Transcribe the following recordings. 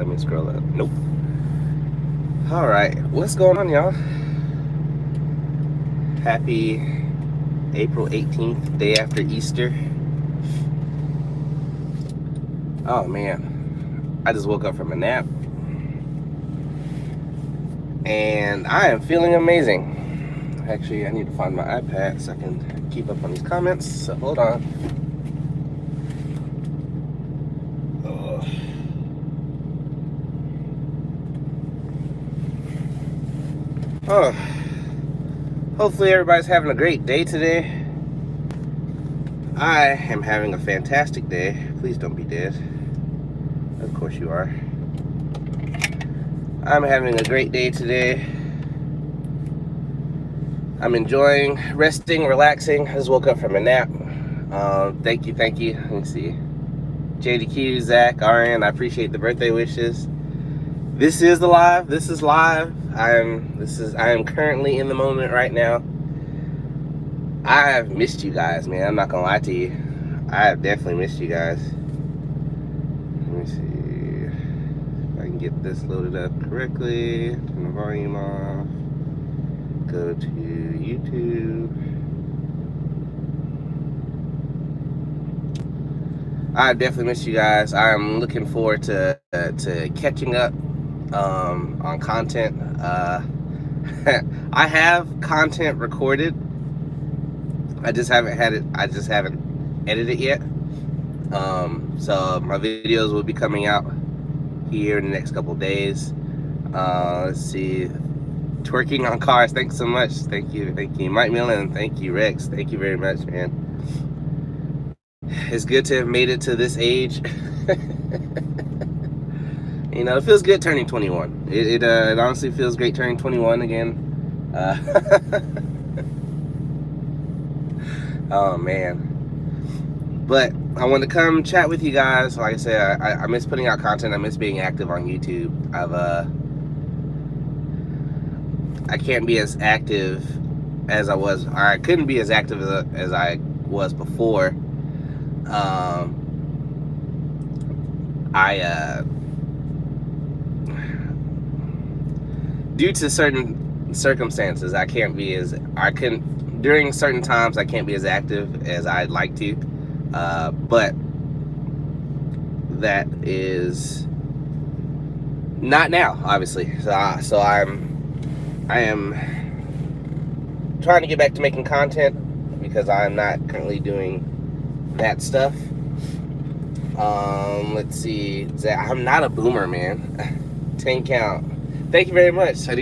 Let me scroll up. Nope. All right, what's going on, y'all? Happy April 18th, day after Easter. Oh man, I just woke up from a nap and I am feeling amazing. Actually, I need to find my iPad so I can keep up on these comments, so hold on. Oh, hopefully everybody's having a great day today. I am having a fantastic day. Please don't be dead. Of course you are. I'm having a great day today. I'm enjoying resting, relaxing. I just woke up from a nap. Thank you. Let me see. JDQ, Zach, RN, I appreciate the birthday wishes. This is live. I am currently in the moment right now. I have missed you guys, man. I'm not gonna lie to you. I have definitely missed you guys. Let me see if I can get this loaded up correctly. Turn the volume off. Go to YouTube. I definitely missed you guys. I'm looking forward to catching up on content. I have content recorded. I just haven't edited it yet. So my videos will be coming out here in the next couple of days. Let's see. Twerking on cars. Thanks so much. Thank you. Mike Millen. Thank you, Rex. Thank you very much, man. It's good to have made it to this age. You know, it feels good turning 21. It honestly feels great turning 21 again. Oh man. But I wanted to come chat with you guys. Like I said, I miss putting out content. I miss being active on YouTube. I can't be as active as I was, or I couldn't be as active as I was before. Due to certain circumstances, during certain times I can't be as active as I'd like to, but that is not now, obviously. So I am trying to get back to making content because I'm not currently doing that stuff. Let's see. I'm not a boomer, man. 10 count. Thank you very much. I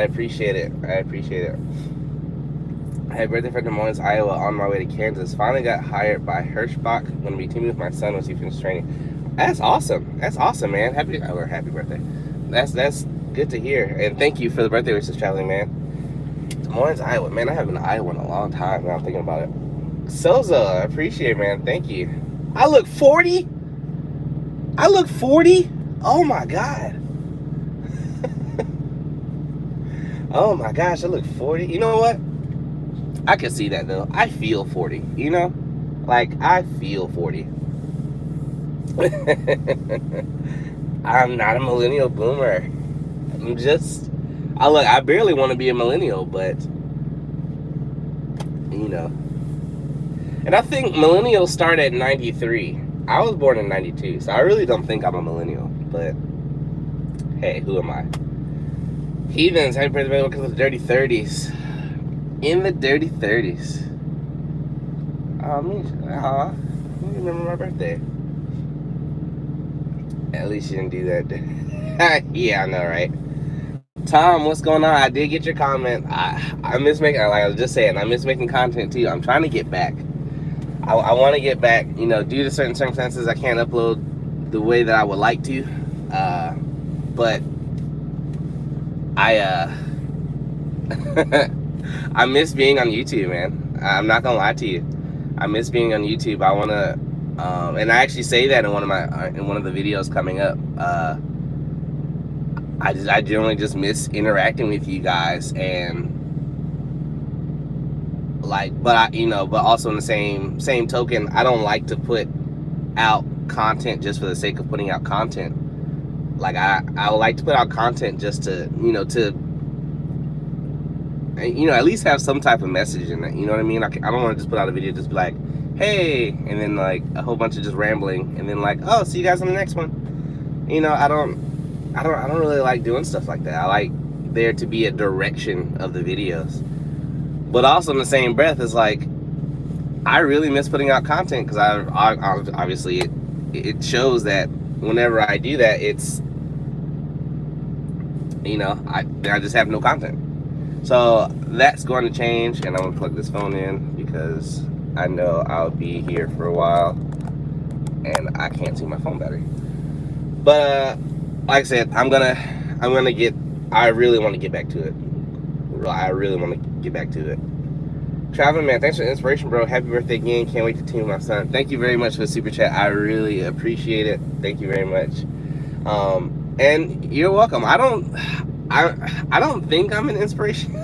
appreciate it. I had birthday for Des Moines, Iowa, on my way to Kansas. Finally got hired by Hirschbach. I'm gonna be teaming with my son once he finishes training. That's awesome. Man. Happy birthday. That's good to hear. And thank you for the birthday wishes, traveling man. Des Moines, Iowa. Man, I haven't been to Iowa in a long time now I'm thinking about it. Soza, I appreciate it, man. Thank you. I look 40? Oh my God. Oh my gosh, I look 40. You know what? I can see that though. I feel 40, you know? Like, I feel 40. I'm not a millennial boomer. I barely want to be a millennial, but, you know. And I think millennials start at 93. I was born in 92, so I really don't think I'm a millennial, but hey, who am I? Heathens, happy birthday, welcome to the dirty 30s. In the dirty 30s. I remember my birthday. At least you didn't do that. Yeah, I know, right? Tom, what's going on? I did get your comment. I miss making, like I was just saying, I miss making content too. I'm trying to get back. I want to get back. You know, due to certain circumstances, I can't upload the way that I would like to. But I miss being on YouTube, man. I'm not gonna lie to you. I miss being on YouTube. I wanna, and I actually say that in one of the videos coming up. I generally just miss interacting with you guys, and like, but also in the same token, I don't like to put out content just for the sake of putting out content. like I would like to put out content just to at least have some type of message in it. You know what I mean? I don't want to just put out a video just be like, hey, and then like a whole bunch of just rambling, and then like, oh, see you guys on the next one. I don't really like doing stuff like that. I like there to be a direction of the videos, but also in the same breath is like, I really miss putting out content because I obviously it shows that whenever I do that, it's I just have no content. So that's going to change, and I'm gonna plug this phone in because I know I'll be here for a while and I can't see my phone battery. But like I said, I really want to get back to it. I really want to get back to it. Traveling man, thanks for the inspiration, bro. Happy birthday again. Can't wait to team with my son. Thank you very much for the super chat. I really appreciate it. Thank you very much. And you're welcome. I don't think I'm an inspiration.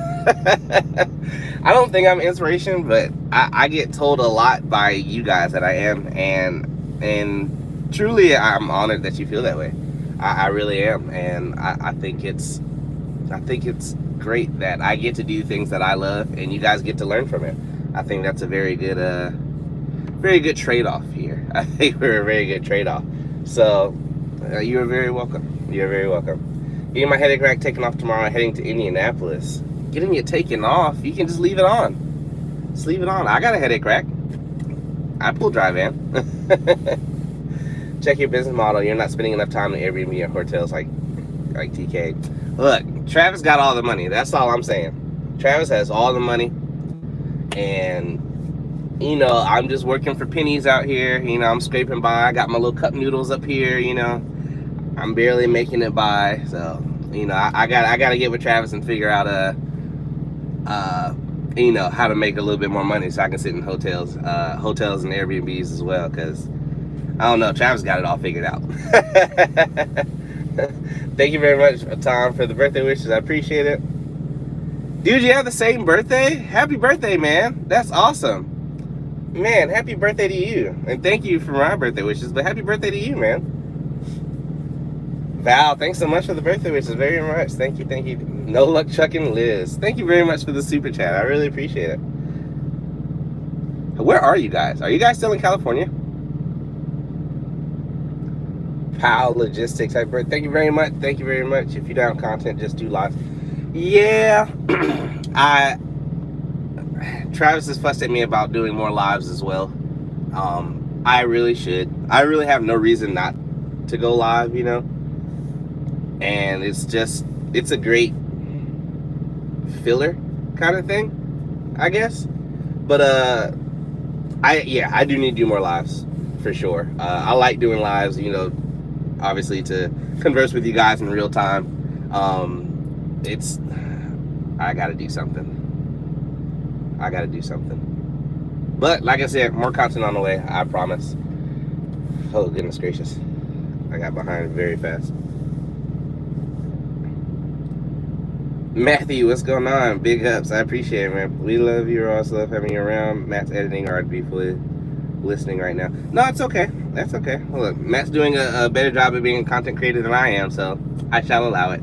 I don't think I'm an inspiration, but I get told a lot by you guys that I am, and truly I'm honored that you feel that way. I really am, and I think it's great that I get to do things that I love and you guys get to learn from it. I think that's a very good trade-off here. I think we're a very good trade-off. So you're very welcome. You're very welcome. Getting my headache rack taken off tomorrow, heading to Indianapolis. Getting it taken off, you can just leave it on. Just leave it on. I got a headache rack. I pull dry van. Check your business model. You're not spending enough time in Airbnb or hotels like TK. Look, Travis got all the money. That's all I'm saying. Travis has all the money. And, I'm just working for pennies out here. I'm scraping by. I got my little cup noodles up here, I'm barely making it by. So, I gotta get with Travis and figure out how to make a little bit more money so I can sit in hotels and Airbnbs as well, because I don't know, Travis got it all figured out. Thank you very much, Tom, for the birthday wishes. I appreciate it. Dude, you have the same birthday? Happy birthday, man. That's awesome. Man, happy birthday to you. And thank you for my birthday wishes, but happy birthday to you, man. Val, thanks so much for the birthday wishes. Very much. Thank you, thank you. No Luck Chuck and Liz. Thank you very much for the super chat. I really appreciate it. Where are you guys? Are you guys still in California? Pal Logistics. Thank you very much. Thank you very much. If you don't have content, just do live. Yeah. Travis has fussed at me about doing more lives as well. I really should. I really have no reason not to go live, and it's a great filler kind of thing, I guess. But I do need to do more lives for sure. I like doing lives, obviously to converse with you guys in real time. I gotta do something. But like I said, more content on the way, I promise. Oh goodness gracious, I got behind very fast. Matthew, what's going on? Big ups, I appreciate it, man. We love you, Ross. Love having you around. Matt's editing hard to be fully listening right now. No, it's okay. That's okay. Look, Matt's doing a better job of being a content creator than I am, so I shall allow it.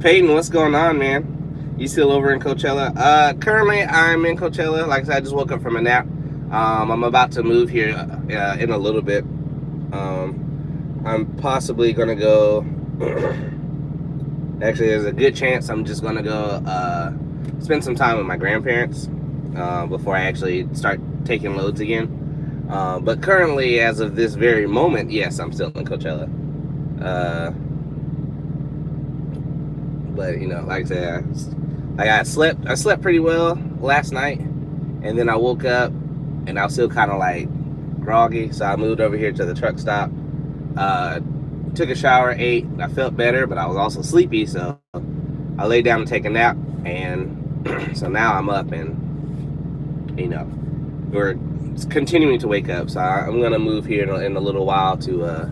Peyton, what's going on, man? You still over in Coachella? Currently, I'm in Coachella. Like I said, I just woke up from a nap. I'm about to move here in a little bit. I'm possibly gonna go. Actually, there's a good chance I'm just gonna go spend some time with my grandparents before I actually start taking loads again. But currently, as of this very moment, yes, I'm still in Coachella. But like I said, I slept pretty well last night, and then I woke up and I was still kind of like groggy, so I moved over here to the truck stop, took a shower, ate. I felt better, but I was also sleepy, so I laid down to take a nap, and so now I'm up, and we're continuing to wake up. So I'm gonna move here in a little while to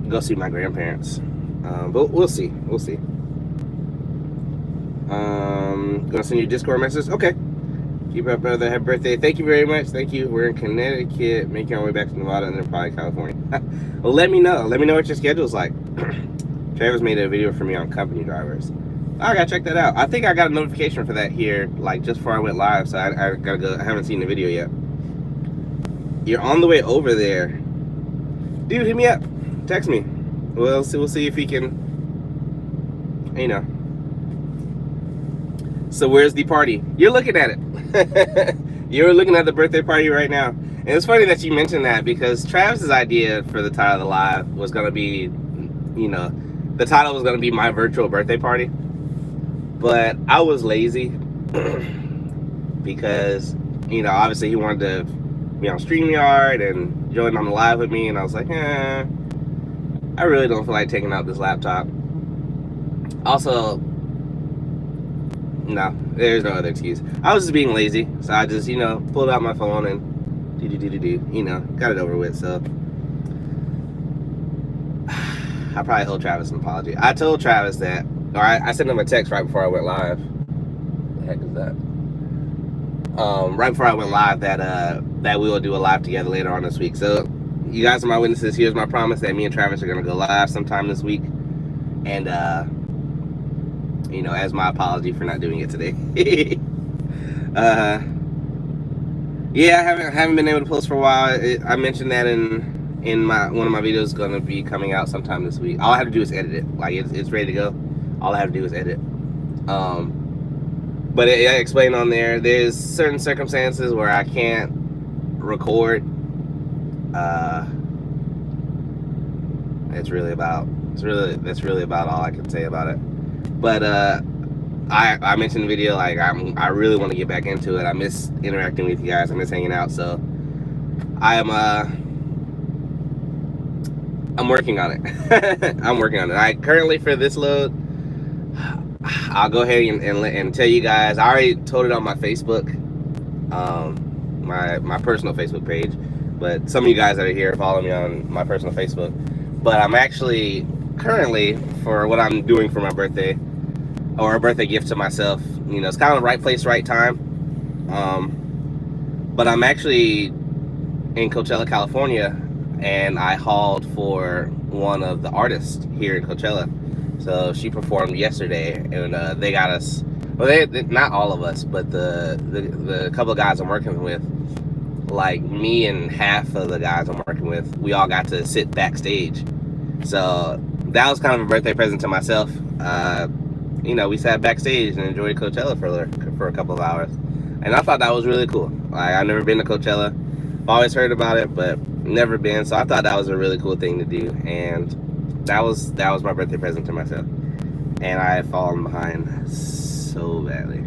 go see my grandparents. But we'll see. Gonna send you a Discord message. Okay. Keep up, brother. Happy birthday. Thank you very much. Thank you. We're in Connecticut, making our way back to Nevada, and then probably California. Well, let me know. Let me know what your schedule's like. Travis made a video for me on company drivers. I gotta check that out. I think I got a notification for that here, like just before I went live, so I gotta go. I haven't seen the video yet. You're on the way over there. Dude, hit me up. Text me. We'll see if he can, you know. So where's the party? You're looking at it. You're looking at the birthday party right now. And it's funny that you mentioned that, because Travis's idea for the title of the live was going to be, you know, the title was going to be My Virtual Birthday Party. But I was lazy because, you know, obviously he wanted to be on StreamYard and join on the live with me. And I was like, I really don't feel like taking out this laptop. Also, no, there's no other excuse. I was just being lazy, so I just, you know, pulled out my phone and you know, got it over with. So I probably owe Travis an apology. I told Travis that, or I sent him a text right before I went live. What the heck is that? Right before I went live, that we will do a live together later on this week. So you guys are my witnesses. Here's my promise that me and Travis are gonna go live sometime this week, and you know, as my apology for not doing it today. Yeah, I haven't been able to post for a while. I mentioned that in one of my videos, gonna be coming out sometime this week. All I have to do is edit it. Like it's ready to go. All I have to do is edit. But I explained on there, there's certain circumstances where I can't record. That's really about all I can say about it. But I mentioned in the video, like I really want to get back into it. I miss interacting with you guys. I miss hanging out. So I'm working on it. I'm working on it. I currently, for this load, I'll go ahead and tell you guys. I already told it on my Facebook, my personal Facebook page. But some of you guys that are here follow me on my personal Facebook. But I'm actually currently, for what I'm doing for my birthday, or a birthday gift to myself, you know, it's kind of the right place, right time. But I'm actually in Coachella, California, and I hauled for one of the artists here in Coachella. So she performed yesterday, and they got us, well, they not all of us, but the couple of guys I'm working with, like me and half of the guys I'm working with, we all got to sit backstage. So that was kind of a birthday present to myself. You know, we sat backstage and enjoyed Coachella for a couple of hours, and I thought that was really cool. Like, I've never been to Coachella, always heard about it, but never been. So I thought that was a really cool thing to do, and that was my birthday present to myself. And I had fallen behind so badly.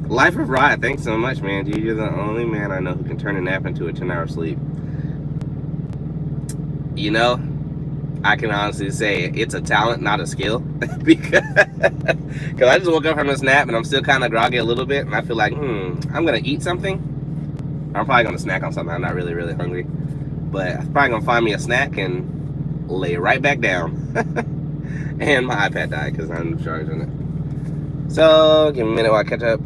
Life of Rod, thanks so much, man. Dude, you're the only man I know who can turn a nap into a 10-hour sleep. You know, I can honestly say it's a talent, not a skill. because I just woke up from this nap and I'm still kind of groggy a little bit, and I feel like, I'm gonna eat something. I'm probably gonna snack on something. I'm not really hungry, but I'm probably gonna find me a snack and lay right back down. And my iPad died because I'm charging it. So give me a minute while I catch up.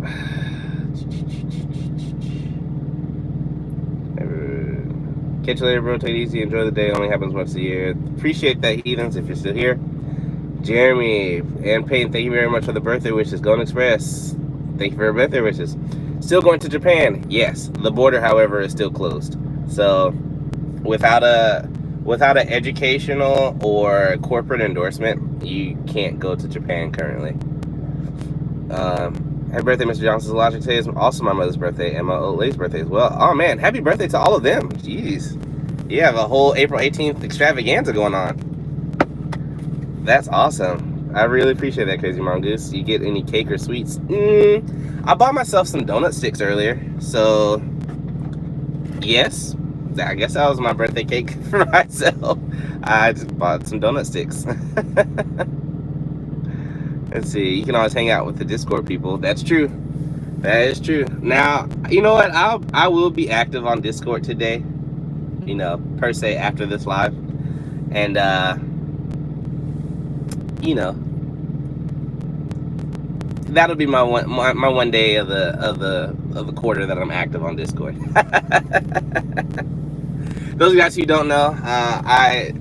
Catch you later, bro. Take it easy. Enjoy the day. Only happens once a year. Appreciate that, heathens, if you're still here. Jeremy and Peyton, thank you very much for the birthday wishes. Golden Express, thank you for your birthday wishes. Still going to Japan? Yes. The border, however, is still closed. So without an educational or corporate endorsement, you can't go to Japan currently. Happy birthday, Mr. Johnson's Logic. Today is also my mother's birthday and my old lady's birthday as well. Oh man, happy birthday to all of them. Jeez. You have a whole April 18th extravaganza going on. That's awesome. I really appreciate that, Crazy Mongoose. You get any cake or sweets? I bought myself some donut sticks earlier. So, yes. I guess that was my birthday cake for myself. I just bought some donut sticks. Let's see, you can always hang out with the Discord people. That's true. That is true. Now, you know what? I will be active on Discord today. You know, per se, after this live. And, you know, that'll be my one day of the quarter that I'm active on Discord. Those of you guys who don't know, I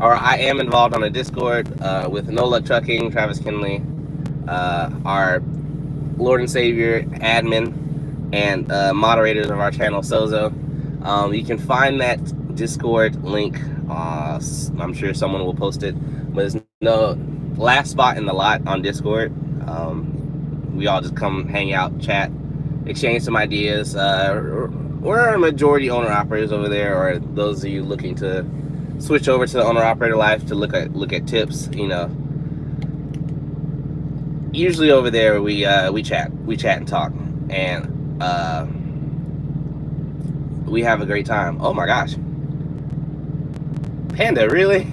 am involved on a Discord with No Luck Trucking, Travis Kinley, our Lord and Savior, admin, and moderators of our channel, Sozo. You can find that Discord link. I'm sure someone will post it, but there's no last spot in the lot on Discord. We all just come hang out, chat, exchange some ideas. We're a majority owner-operators over there, or those of you looking to switch over to the owner-operator life to look at tips. You know, usually over there we chat and talk, and we have a great time. Oh my gosh, Panda, really?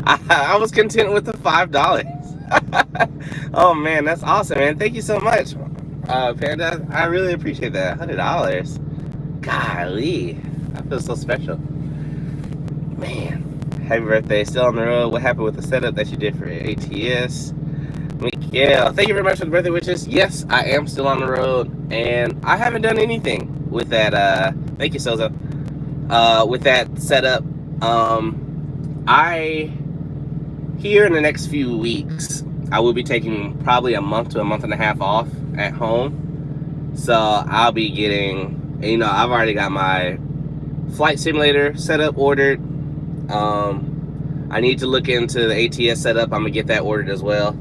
I was content with the $5. Oh man, that's awesome, man. Thank you so much, Panda. I really appreciate that. $100. Golly, I feel so special. Man, happy birthday. Still on the road. What happened with the setup that you did for ATS? Yeah, thank you very much for the birthday wishes. Yes, I am still on the road, and I haven't done anything with that. Thank you, Sozo. With that setup, here in the next few weeks, I will be taking probably a month to a month and a half off at home. So I'll be getting, you know, I've already got my flight simulator setup ordered. I need to look into the ATS setup. I'm gonna get that ordered as well.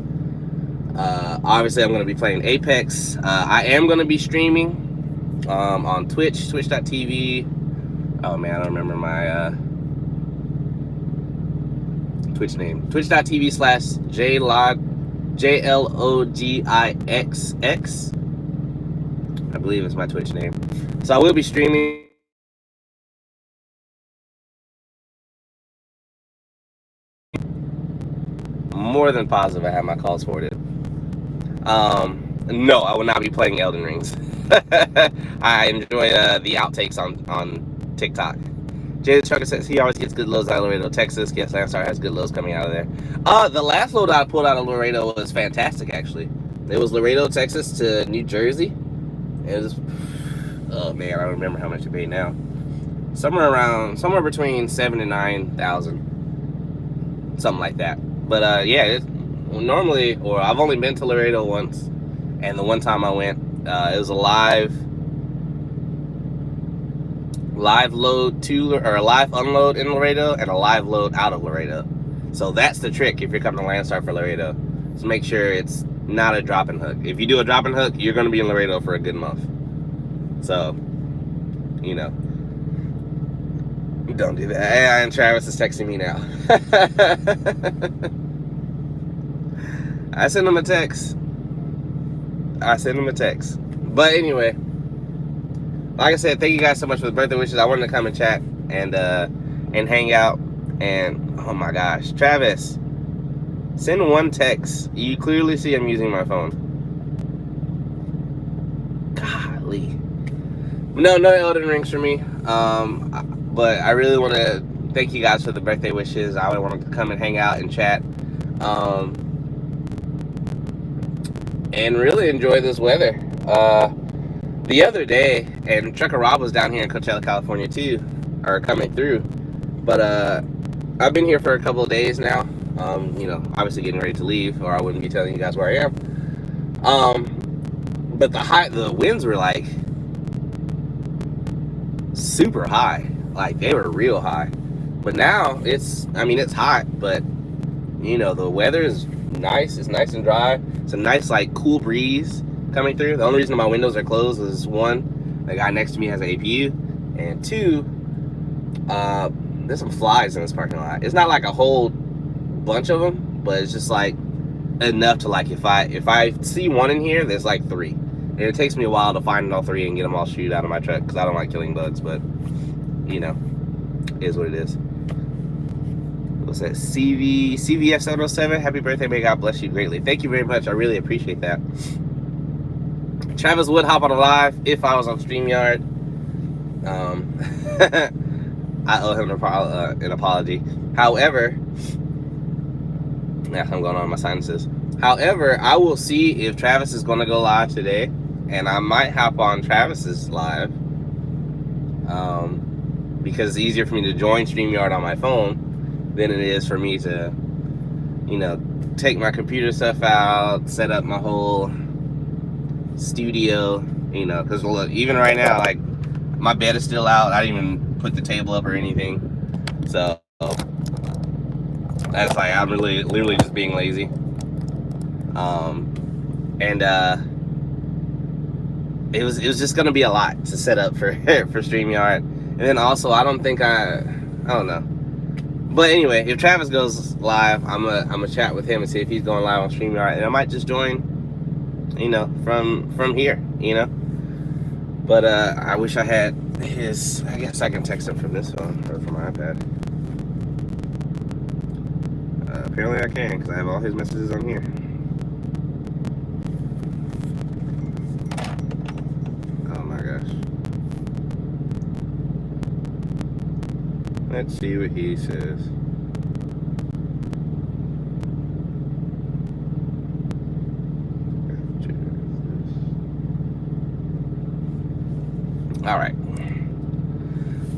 Obviously, I'm going to be playing Apex. I am going to be streaming on Twitch, twitch.tv. Oh man, I don't remember my Twitch name. Twitch.tv/JLOGIXX. I believe it's my Twitch name. So I will be streaming. More than positive I have my calls forwarded. No, I will not be playing Elden Rings. I enjoy the outtakes on TikTok. Jay the Trucker says he always gets good loads out of Laredo, Texas. Yes, Landstar has good loads coming out of there. The last load I pulled out of Laredo was fantastic, actually. It was Laredo, Texas to New Jersey. It was, oh man, I don't remember how much to pay now. Somewhere between 7,000 and 9,000, something like that. But yeah, normally, or I've only been to Laredo once, and the one time I went, it was a live load to, or a live unload in Laredo, and a live load out of Laredo. So that's the trick if you're coming to Landstar for Laredo. So make sure it's not a drop and hook. If you do a drop and hook, you're going to be in Laredo for a good month. So, you know, don't do that. Hey, and Travis is texting me now. I sent him a text. But anyway, like I said, thank you guys so much for the birthday wishes. I wanted to come and chat and hang out. And oh my gosh, Travis, send one text. You clearly see I'm using my phone. Golly. No Elden Rings for me. But I really want to thank you guys for the birthday wishes. I want to come and hang out and chat. And really enjoy this weather. The other day, and Trucker Rob was down here in Coachella, California too, or coming through. But I've been here for a couple of days now. You know, obviously getting ready to leave, or I wouldn't be telling you guys where I am. But the winds were like super high, like they were real high. But now it's hot, but you know, the weather is nice. It's nice and dry. It's a nice, like, cool breeze coming through. The only reason my windows are closed is, one, the guy next to me has an APU, and two, there's some flies in this parking lot. It's not like a whole bunch of them, but it's just like enough to, like, if I see one in here, there's like 3, and it takes me a while to find all 3 and get them all shooed out of my truck because I don't like killing bugs. But you know, it is what it is. What's that? CVF707. Happy birthday. May God bless you greatly. Thank you very much. I really appreciate that. Travis would hop on a live if I was on StreamYard. I owe him an apology. However, Yeah, I'm going on my sinuses. However, I will see if Travis is going to go live today, and I might hop on Travis's live, because it's easier for me to join StreamYard on my phone than it is for me to, you know, take my computer stuff out, set up my whole studio, you know, because look, even right now, like, my bed is still out. I didn't even put the table up or anything, so that's like, I'm literally just being lazy. It was just gonna be a lot to set up for for StreamYard, and then also I don't know. But anyway, if Travis goes live, I'm gonna chat with him and see if he's going live on StreamYard, and I might just join, you know, from here, you know. But I wish I had his. I guess I can text him from this phone or from my iPad. Apparently I can, because I have all his messages on here. Oh my gosh. Let's see what he says.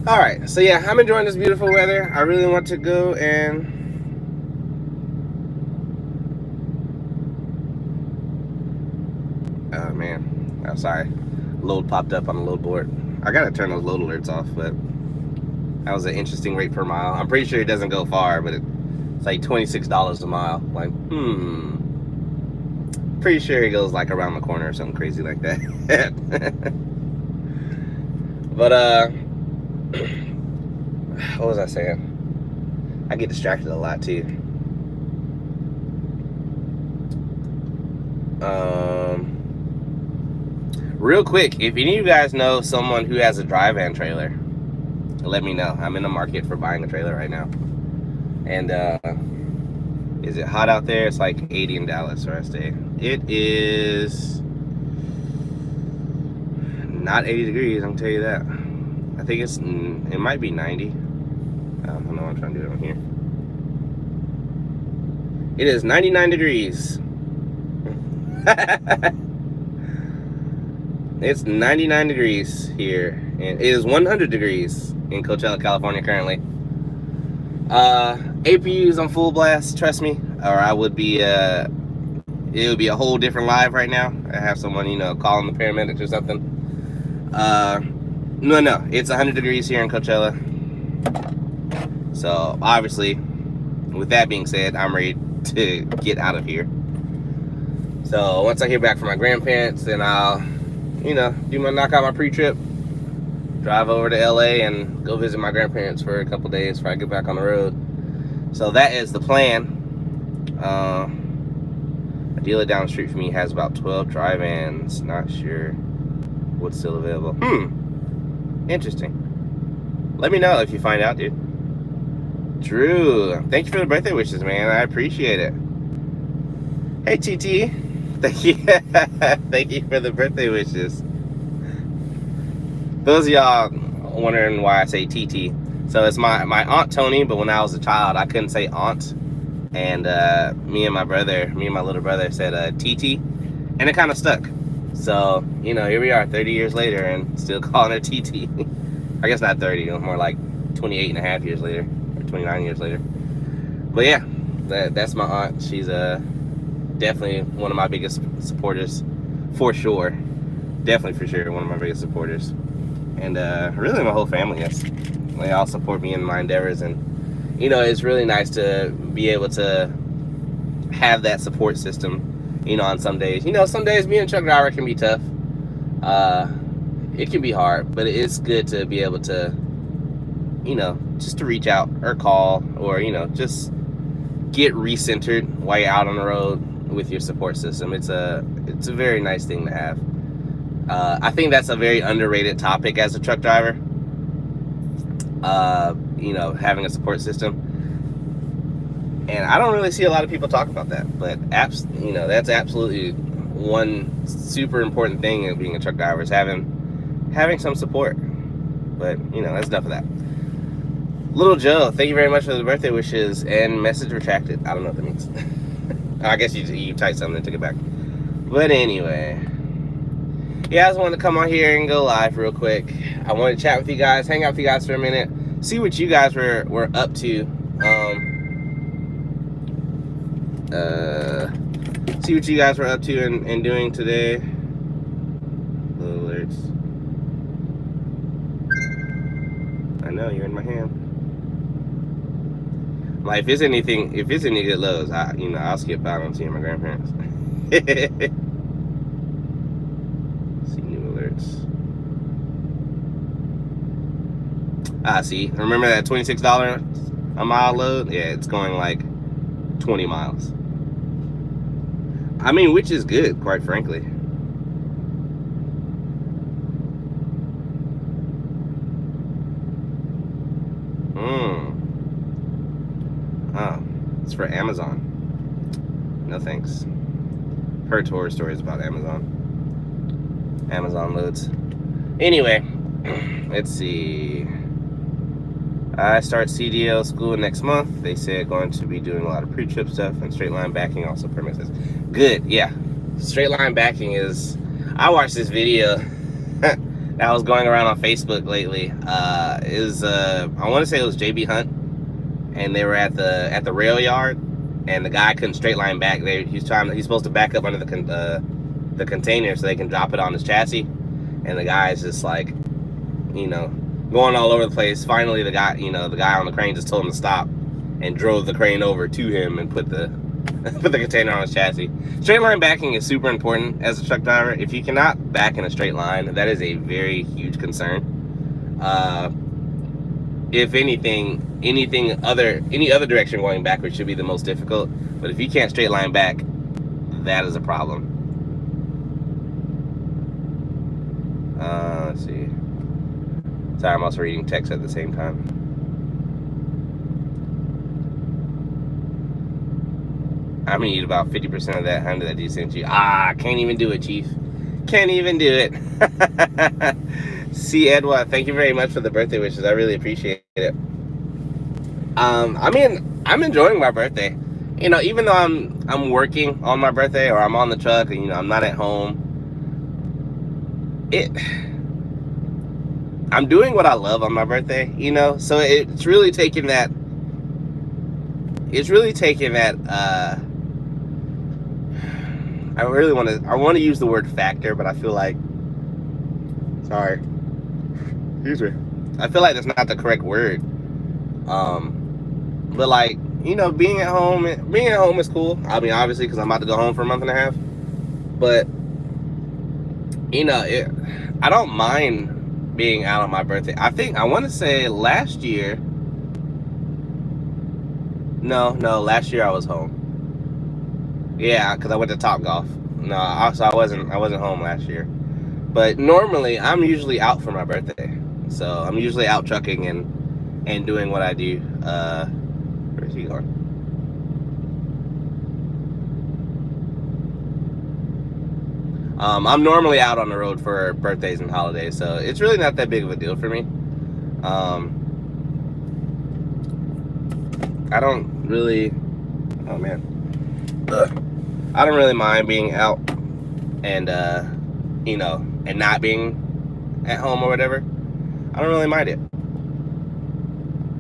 All right, so yeah, I'm enjoying this beautiful weather. I really want to go and oh man, I'm sorry, load popped up on the load board. I gotta turn those load alerts off, but that was an interesting rate per mile. I'm pretty sure it doesn't go far, but it's like $26 a mile. Like, pretty sure it goes like around the corner or something crazy like that. But what was I saying? I get distracted a lot too. Real quick, if any of you guys know someone who has a dry van trailer, let me know. I'm in the market for buying a trailer right now. And is it hot out there? It's like 80 in Dallas where I stay. It is not 80 degrees, I can tell you that. I think it might be 90. I don't know what I'm trying to do it on here. It is 99 degrees. It's 99 degrees here, and it is 100 degrees in Coachella, California currently. APU's on full blast, trust me, or I would be, it would be a whole different live right now. I have someone, you know, calling the paramedics or something. No, it's 100 degrees here in Coachella. So obviously, with that being said, I'm ready to get out of here. So once I hear back from my grandparents, then I'll, you know, knock out my pre-trip, drive over to LA and go visit my grandparents for a couple days before I get back on the road. So that is the plan. A dealer down the street from me has about 12 dry vans. Not sure what's still available. Interesting. Let me know if you find out, dude. Drew, thank you for the birthday wishes, man. I appreciate it. Hey, TT. Thank you. Thank you for the birthday wishes. Those of y'all wondering why I say TT. So it's my Aunt Tony, but when I was a child, I couldn't say aunt. And me and my little brother said TT, and it kind of stuck. So, you know, here we are 30 years later and still calling her TT. I guess not 30, more like 28 and a half years later, or 29 years later. But yeah, that's my aunt. She's definitely one of my biggest supporters, for sure. Definitely for sure, one of my biggest supporters. And really my whole family is. They all support me in my endeavors, and you know, it's really nice to be able to have that support system, you know, on some days. You know, some days being a truck driver can be tough. It can be hard, but it's good to be able to, you know, just to reach out or call, or, you know, just get recentered while you're out on the road with your support system. It's a very nice thing to have. I think that's a very underrated topic as a truck driver. You know, having a support system, and I don't really see a lot of people talk about that, but you know, that's absolutely one super important thing of being a truck driver, is having some support. But you know, that's enough of that. Little Joe, thank you very much for the birthday wishes, and message retracted. I don't know what that means. I guess you typed something and took it back. But anyway, yeah, I just wanted to come on here and go live real quick. I wanted to chat with you guys, hang out with you guys for a minute, see what you guys were up to. See what you guys were up to and doing today. Little alerts. I know you're in my hand. Like if it's any good lows, I'll skip out on seeing my grandparents. See new alerts. See. Remember that $26 a mile load? Yeah, it's going like 20 miles. I mean, which is good, quite frankly. Oh, it's for Amazon. No thanks. Heard horror stories about Amazon loads. Anyway, let's see. I start CDL school next month. They said going to be doing a lot of pre-trip stuff, and straight line backing also permits this. Good, yeah. Straight line backing is. I watched this video that was going around on Facebook lately. I want to say it was JB Hunt, and they were at the rail yard, and the guy couldn't straight line back. He's supposed to back up under the container so they can drop it on his chassis, and the guy's just like, going all over the place. Finally, the guy on the crane just told him to stop, and drove the crane over to him and put the container on his chassis. Straight line backing is super important as a truck driver. If you cannot back in a straight line, that is a very huge concern. If anything, any other direction going backwards should be the most difficult. But if you can't straight line back, that is a problem. Let's see. Sorry, I'm also reading text at the same time. I'm gonna eat about 50% of that 100 that you sent you. Can't even do it, Chief. Can't even do it. See, Edward, thank you very much for the birthday wishes. I really appreciate it. I mean, I'm enjoying my birthday. Even though I'm working on my birthday, or I'm on the truck, and I'm not at home. I'm doing what I love on my birthday, so it's really taking that. I want to use the word factor, but I feel like, sorry, excuse me, I feel like that's not the correct word. But like, being at home is cool. I mean, obviously, because I'm about to go home for a month and a half, but I don't mind being out on my birthday. I want to say last year. No, last year I was home. Yeah, because I went to Topgolf. No, so I wasn't home last year. But normally I'm usually out for my birthday, so I'm usually out trucking and doing what I do. Where's he going? I'm normally out on the road for birthdays and holidays, so it's really not that big of a deal for me. I don't really. Oh man. I don't really mind being out and and not being at home or whatever. I don't really mind it.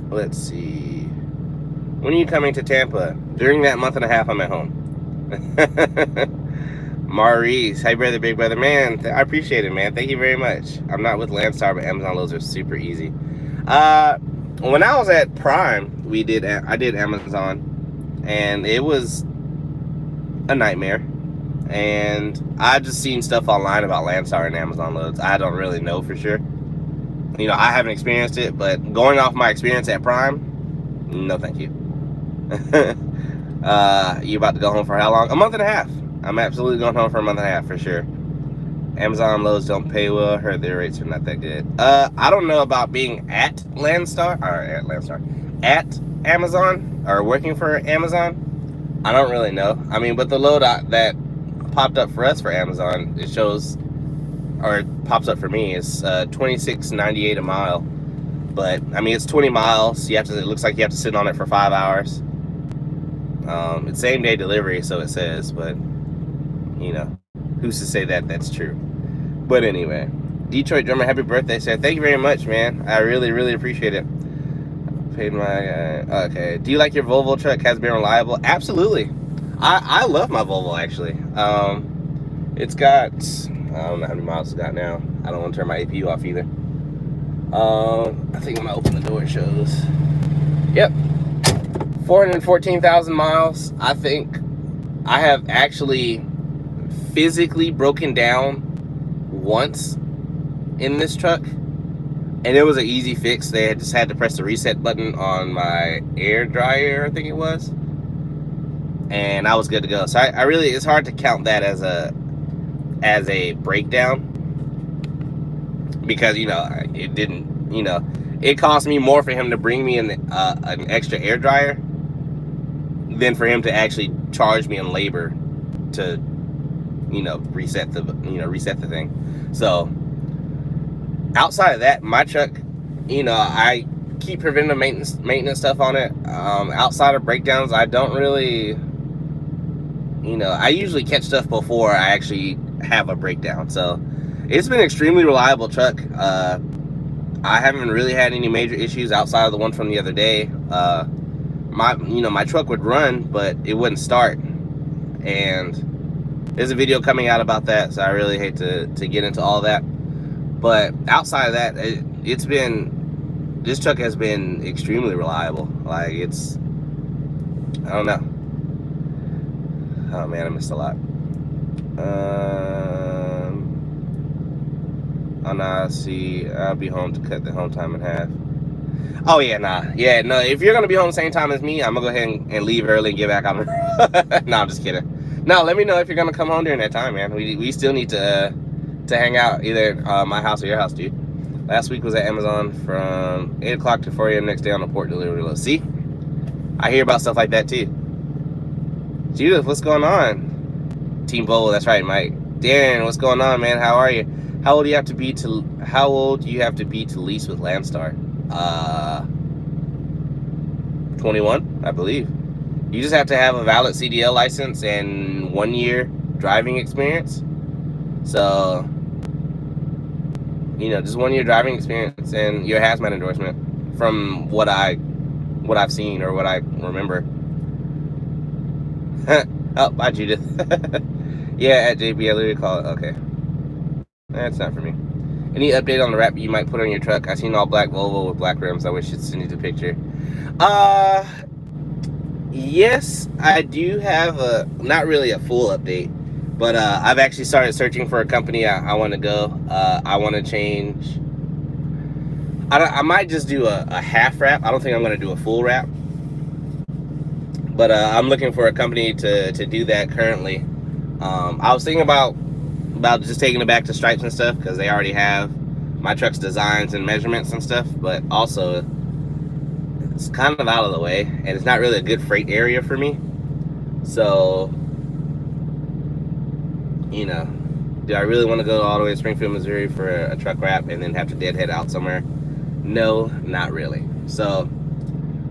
Let's see. When are you coming to Tampa? During that month and a half I'm at home. Maurice, hey brother, big brother, man, I appreciate it, man. Thank you very much. I'm not with Landstar, but Amazon loads are super easy. When I was at Prime, I did Amazon, and it was a nightmare. And I just seen stuff online about Landstar and Amazon loads. I don't really know for sure. I haven't experienced it, but going off my experience at Prime, no thank you. You about to go home for how long? A month and a half. I'm absolutely going home for a month and a half for sure. Amazon loads don't pay well. Heard their rates are not that good. I don't know about being at Landstar, at Amazon, or working for Amazon. I don't really know. I mean, but the load that popped up for us for Amazon, it shows, or it pops up for me, is $26.98 a mile. But I mean, it's 20 miles. It looks like you have to sit on it for 5 hours. It's same day delivery, so it says, but you know, who's to say that that's true? But anyway, Detroit drummer, happy birthday, sir. Thank you very much, man. I really, really appreciate it. Paid my okay. Do you like your Volvo truck? Has been reliable? Absolutely. I love my Volvo actually. It's got, I don't know how many miles it's got now. I don't want to turn my APU off either. I think when I open the door it shows. Yep, 414,000 miles. I think I have actually physically broken down once in this truck, and it was an easy fix. They had just had to press the reset button on my air dryer, I think it was, and I was good to go. So I really, it's hard to count that as a breakdown, because, you know, it didn't, you know, it cost me more for him to bring me an extra air dryer than for him to actually charge me in labor to, you know, reset the thing. So outside of that, my truck, you know, I keep preventive maintenance stuff on it. Outside of breakdowns, I don't really, you know, I usually catch stuff before I actually have a breakdown. So it's been an extremely reliable truck. I haven't really had any major issues outside of the one from the other day. My truck would run, but it wouldn't start, and there's a video coming out about that, so I really hate to get into all that. But outside of that, this truck has been extremely reliable. Like, it's, I don't know. Oh man, I missed a lot. Oh nah, see, I'll be home to cut the home time in half. Oh yeah, nah, yeah, no. If you're gonna be home the same time as me, I'm gonna go ahead and leave early and get back on. No, I'm just kidding. No, let me know if you're gonna come home during that time, man. We still need to hang out, either my house or your house, dude. Last week was at Amazon from 8 o'clock to 4 a.m. next day on the port delivery. See, I hear about stuff like that too. Judith, what's going on? Team Volvo, that's right, Mike. Darren, what's going on, man? How are you? How old do you have to be to lease with Landstar? 21, I believe. You just have to have a valid CDL license and 1 year driving experience. So, you know, just 1 year driving experience and your hazmat endorsement, from what I've seen or what I remember. Oh, bye, Judith. Yeah, at JB, I literally call it. Okay, that's not for me. Any update on the wrap you might put on your truck? I seen all black Volvo with black rims. I wish you'd send you the picture. Yes, I do have not really a full update, but I've actually started searching for a company I want to go. I want to change. I might just do a half wrap. I don't think I'm going to do a full wrap, but I'm looking for a company to do that currently. I was thinking about just taking it back to Stripes and stuff, because they already have my truck's designs and measurements and stuff, but also it's kind of out of the way, and it's not really a good freight area for me. So, you know, do I really want to go all the way to Springfield, Missouri for a truck wrap and then have to deadhead out somewhere? No, not really. So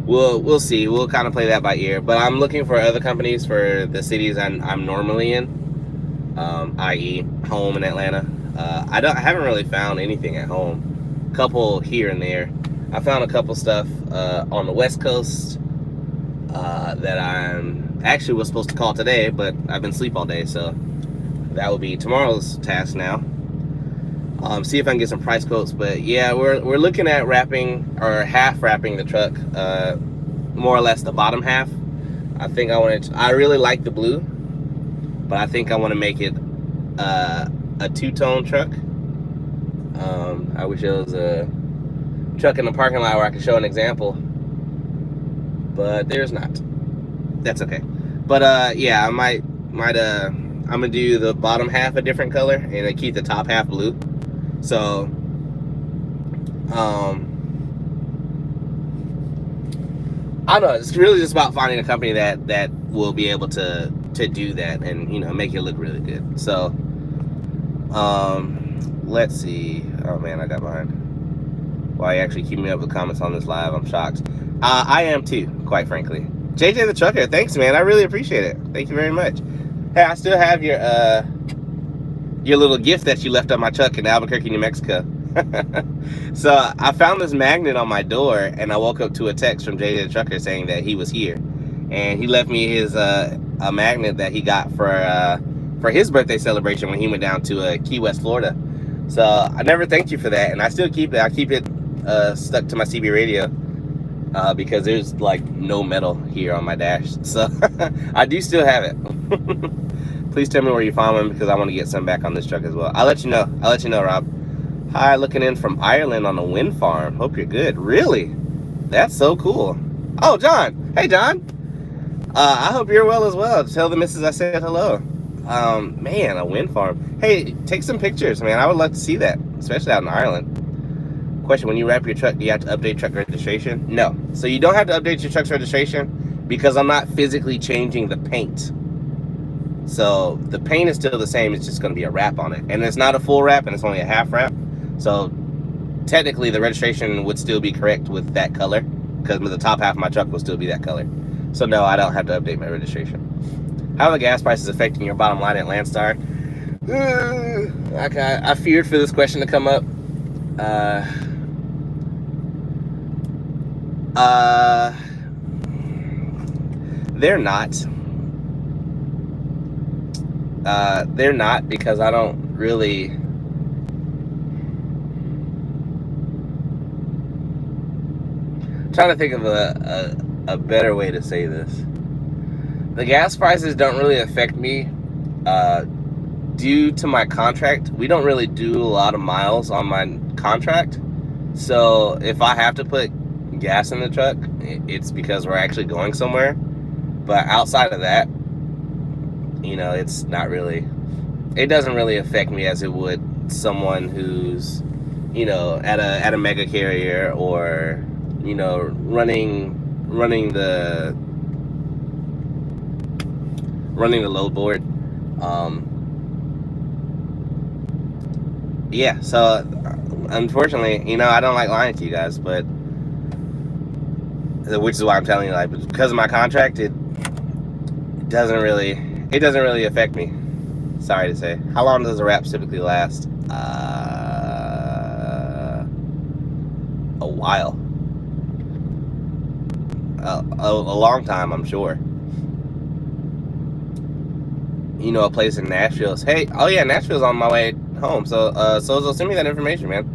we'll see. We'll kind of play that by ear. But I'm looking for other companies for the cities I'm normally in, i.e. home in Atlanta. I haven't really found anything at home. A couple here and there. I found a couple stuff on the West Coast that I'm actually was supposed to call today, but I've been asleep all day, so that will be tomorrow's task now. See if I can get some price quotes. But yeah, we're looking at wrapping or half wrapping the truck, more or less the bottom half. I think I really like the blue, but I think I want to make it a two-tone truck. I wish it was a truck in the parking lot where I could show an example, but there's not. That's okay. But yeah, I'm gonna do the bottom half a different color and then keep the top half blue. So I don't know, it's really just about finding a company that will be able to do that and, you know, make it look really good. So let's see. Oh man, I got behind. Why you actually keeping me up with comments on this live? I'm shocked. I am too, quite frankly. JJ the Trucker, thanks, man. I really appreciate it. Thank you very much. Hey, I still have your little gift that you left on my truck in Albuquerque, New Mexico. So I found this magnet on my door, and I woke up to a text from JJ the Trucker saying that he was here, and he left me his a magnet that he got for his birthday celebration when he went down to Key West, Florida. So I never thanked you for that, and I still keep it. I keep it stuck to my CB radio because there's like no metal here on my dash, so I do still have it. Please tell me where you found them because I want to get some back on this truck as well. I'll let you know. I'll let you know, Rob. Hi, looking in from Ireland on a wind farm. Hope you're good. Really? That's so cool. Oh, John. Hey, John. I hope you're well as well. Tell the missus I said hello. Man, a wind farm. Hey, take some pictures, man. I would love to see that, especially out in Ireland. Question, when you wrap your truck, do you have to update truck registration? No. So you don't have to update your truck's registration because I'm not physically changing the paint. So the paint is still the same, it's just going to be a wrap on it. And it's not a full wrap, and it's only a half wrap. So technically the registration would still be correct with that color, because the top half of my truck will still be that color. So no, I don't have to update my registration. How are the gas prices affecting your bottom line at Landstar? I feared for this question to come up. They're not. They're not, because I don't really. I'm trying to think of a better way to say this. The gas prices don't really affect me due to my contract. We don't really do a lot of miles on my contract. So if I have to put gas in the truck, it's because we're actually going somewhere. But outside of that, you know, it's not really, it doesn't really affect me as it would someone who's, you know, at a mega carrier, or, you know, running the load board. Yeah, so unfortunately, you know, I don't like lying to you guys, but which is why I'm telling you, like, because of my contract, it doesn't really affect me. Sorry to say. How long does a wrap typically last? A while. A long time, I'm sure. You know, a place in Nashville. Hey, oh yeah, Nashville's on my way home. So send me that information, man.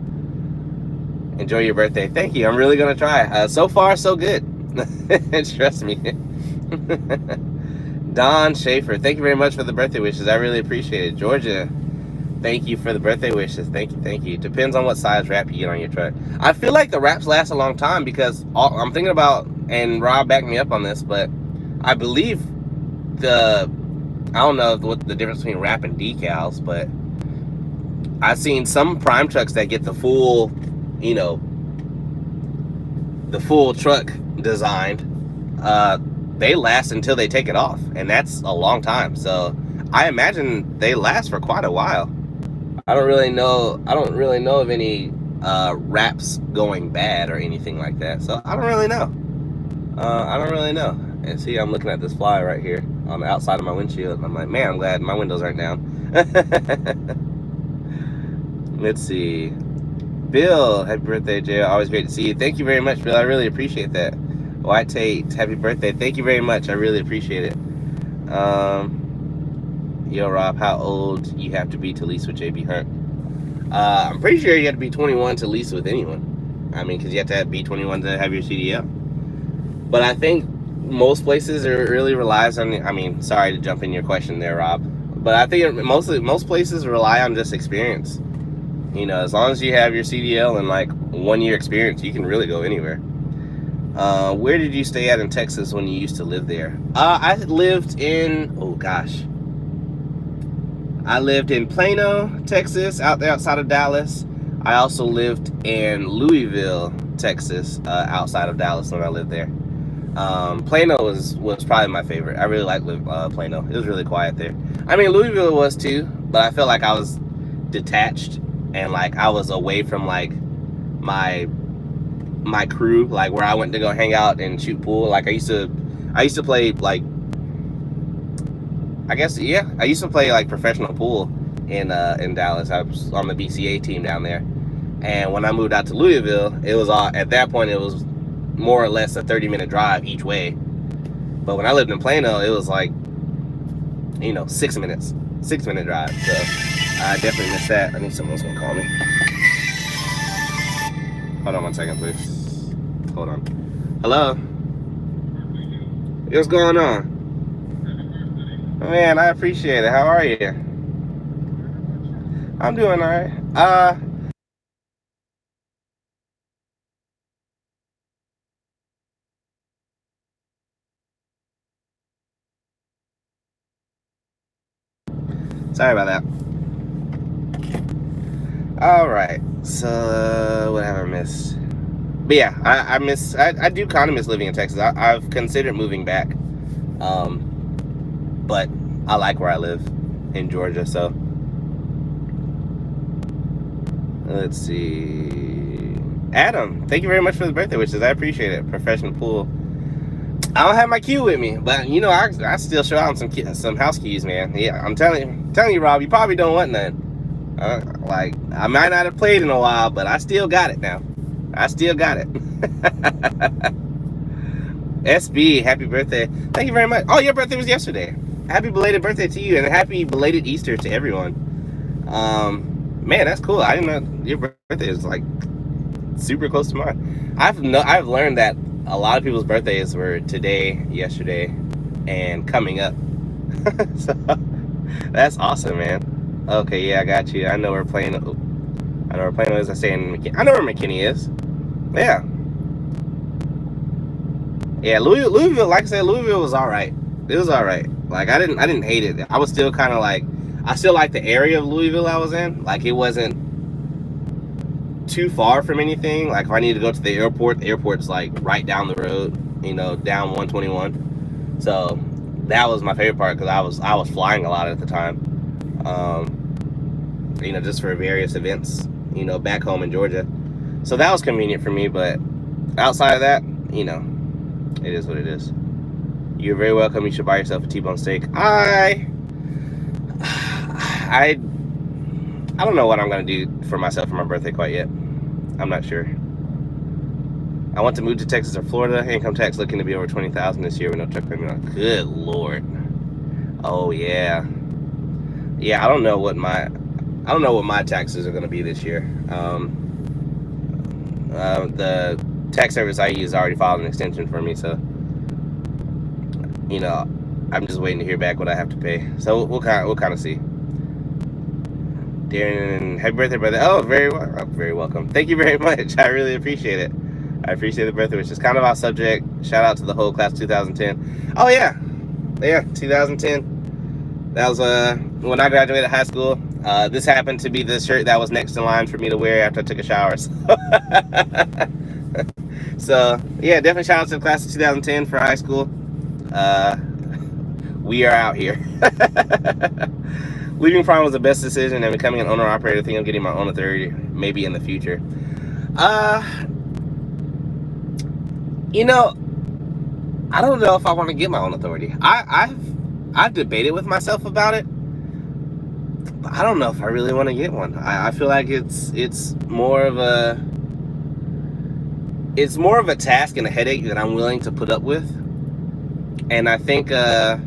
Enjoy your birthday. Thank you. I'm really gonna try. So far, so good. Trust me. Don Schaefer, thank you very much for the birthday wishes. I really appreciate it. Georgia, thank you for the birthday wishes. Thank you. Depends on what size wrap you get on your truck. I feel like the wraps last a long time because I'm thinking about, and Rob backed me up on this, but I believe I don't know what the difference between wrap and decals, but I've seen some prime trucks that get the full, you know, the full truck designed. They last until they take it off, and that's a long time. So I imagine they last for quite a while. I don't really know of any wraps going bad or anything like that. So I don't really know. And see, I'm looking at this fly right here on the outside of my windshield, and I'm like, man, I'm glad my windows aren't down. Let's see. Bill, happy birthday, Jay. Always great to see you. Thank you very much, Bill. I really appreciate that. White Tate, happy birthday. Thank you very much. I really appreciate it. Yo, Rob, how old you have to be to lease with JB Hunt? I'm pretty sure you have to be 21 to lease with anyone. I mean, because you have to be 21 to have your CDL. But I think most places really relies on, I mean, sorry to jump in your question there, Rob, but I think most places rely on just experience. You know, as long as you have your CDL and like 1 year experience, you can really go anywhere. Where did you stay at in Texas when you used to live there? I lived in, I lived in Plano, Texas, out there outside of Dallas. I also lived in Louisville, Texas, outside of Dallas when I lived there. Plano was probably my favorite. I really liked Plano. It was really quiet there. I mean, Louisville was too, but I felt like I was detached and like I was away from like my crew, like where I went to go hang out and shoot pool. Like I used to I used to play like, I used to play like professional pool in Dallas. I was on the BCA team down there. And when I moved out to Louisville, it was at that point it was more or less a 30-minute drive each way. But when I lived in Plano, it was like, 6-minute drive. So I definitely missed that. I need someone else gonna call me. Hold on one second, please. Hold on. Hello. What's going on? Oh, man, I appreciate it. How are you? I'm doing all right. Sorry about that. All right. So what have I missed? But yeah, I do kind of miss living in Texas. I've considered moving back. But I like where I live in Georgia, so let's see. Adam, thank you very much for the birthday wishes. I appreciate it. Professional pool. I don't have my key with me, but I still show out some house keys, man. Yeah, I'm telling you, Rob, you probably don't want none. Like, I might not have played in a while, but I still got it now. I still got it. SB, happy birthday. Thank you very much. Oh, your birthday was yesterday. Happy belated birthday to you, and happy belated Easter to everyone. Man, that's cool. I didn't know your birthday is like super close to mine. I've learned that a lot of people's birthdays were today, yesterday, and coming up. So that's awesome, man. Okay, yeah, I got you. I know we're playing. I know we're playing. As I say in McKinney. I know where McKinney is. Yeah. Yeah, Louisville. Like I said, Louisville was all right. It was all right. Like I didn't hate it. I was still kind of like, I still liked the area of Louisville I was in. Like it wasn't too far from anything. Like if I needed to go to the airport's like right down the road. Down 121. So that was my favorite part because I was flying a lot at the time. Just for various events. Back home in Georgia. So that was convenient for me. But outside of that, it is what it is. You're very welcome. You should buy yourself a T-bone steak. I don't know what I'm gonna do for myself for my birthday quite yet. I'm not sure. I want to move to Texas or Florida. Income tax looking to be over $20,000 this year with no truck payment on. Good Lord. Oh yeah. Yeah, I don't know what my taxes are gonna be this year. The tax service I use already filed an extension for me, so I'm just waiting to hear back what I have to pay. So we'll kind of see. Darren, happy birthday, brother. Oh, very welcome. Thank you very much. I really appreciate it. I appreciate the birthday, which is kind of our subject. Shout out to the whole class 2010. Oh yeah, 2010. That was when I graduated high school. This happened to be the shirt that was next in line for me to wear after I took a shower. So yeah, definitely shout out to the class of 2010 for high school. We are out here. Leaving Prime was the best decision, and becoming an owner-operator, I think I'm getting my own authority maybe in the future. I don't know if I want to get my own authority. I've debated with myself about it, but I don't know if I really want to get one. I feel like it's more of a task and a headache that I'm willing to put up with. And I think I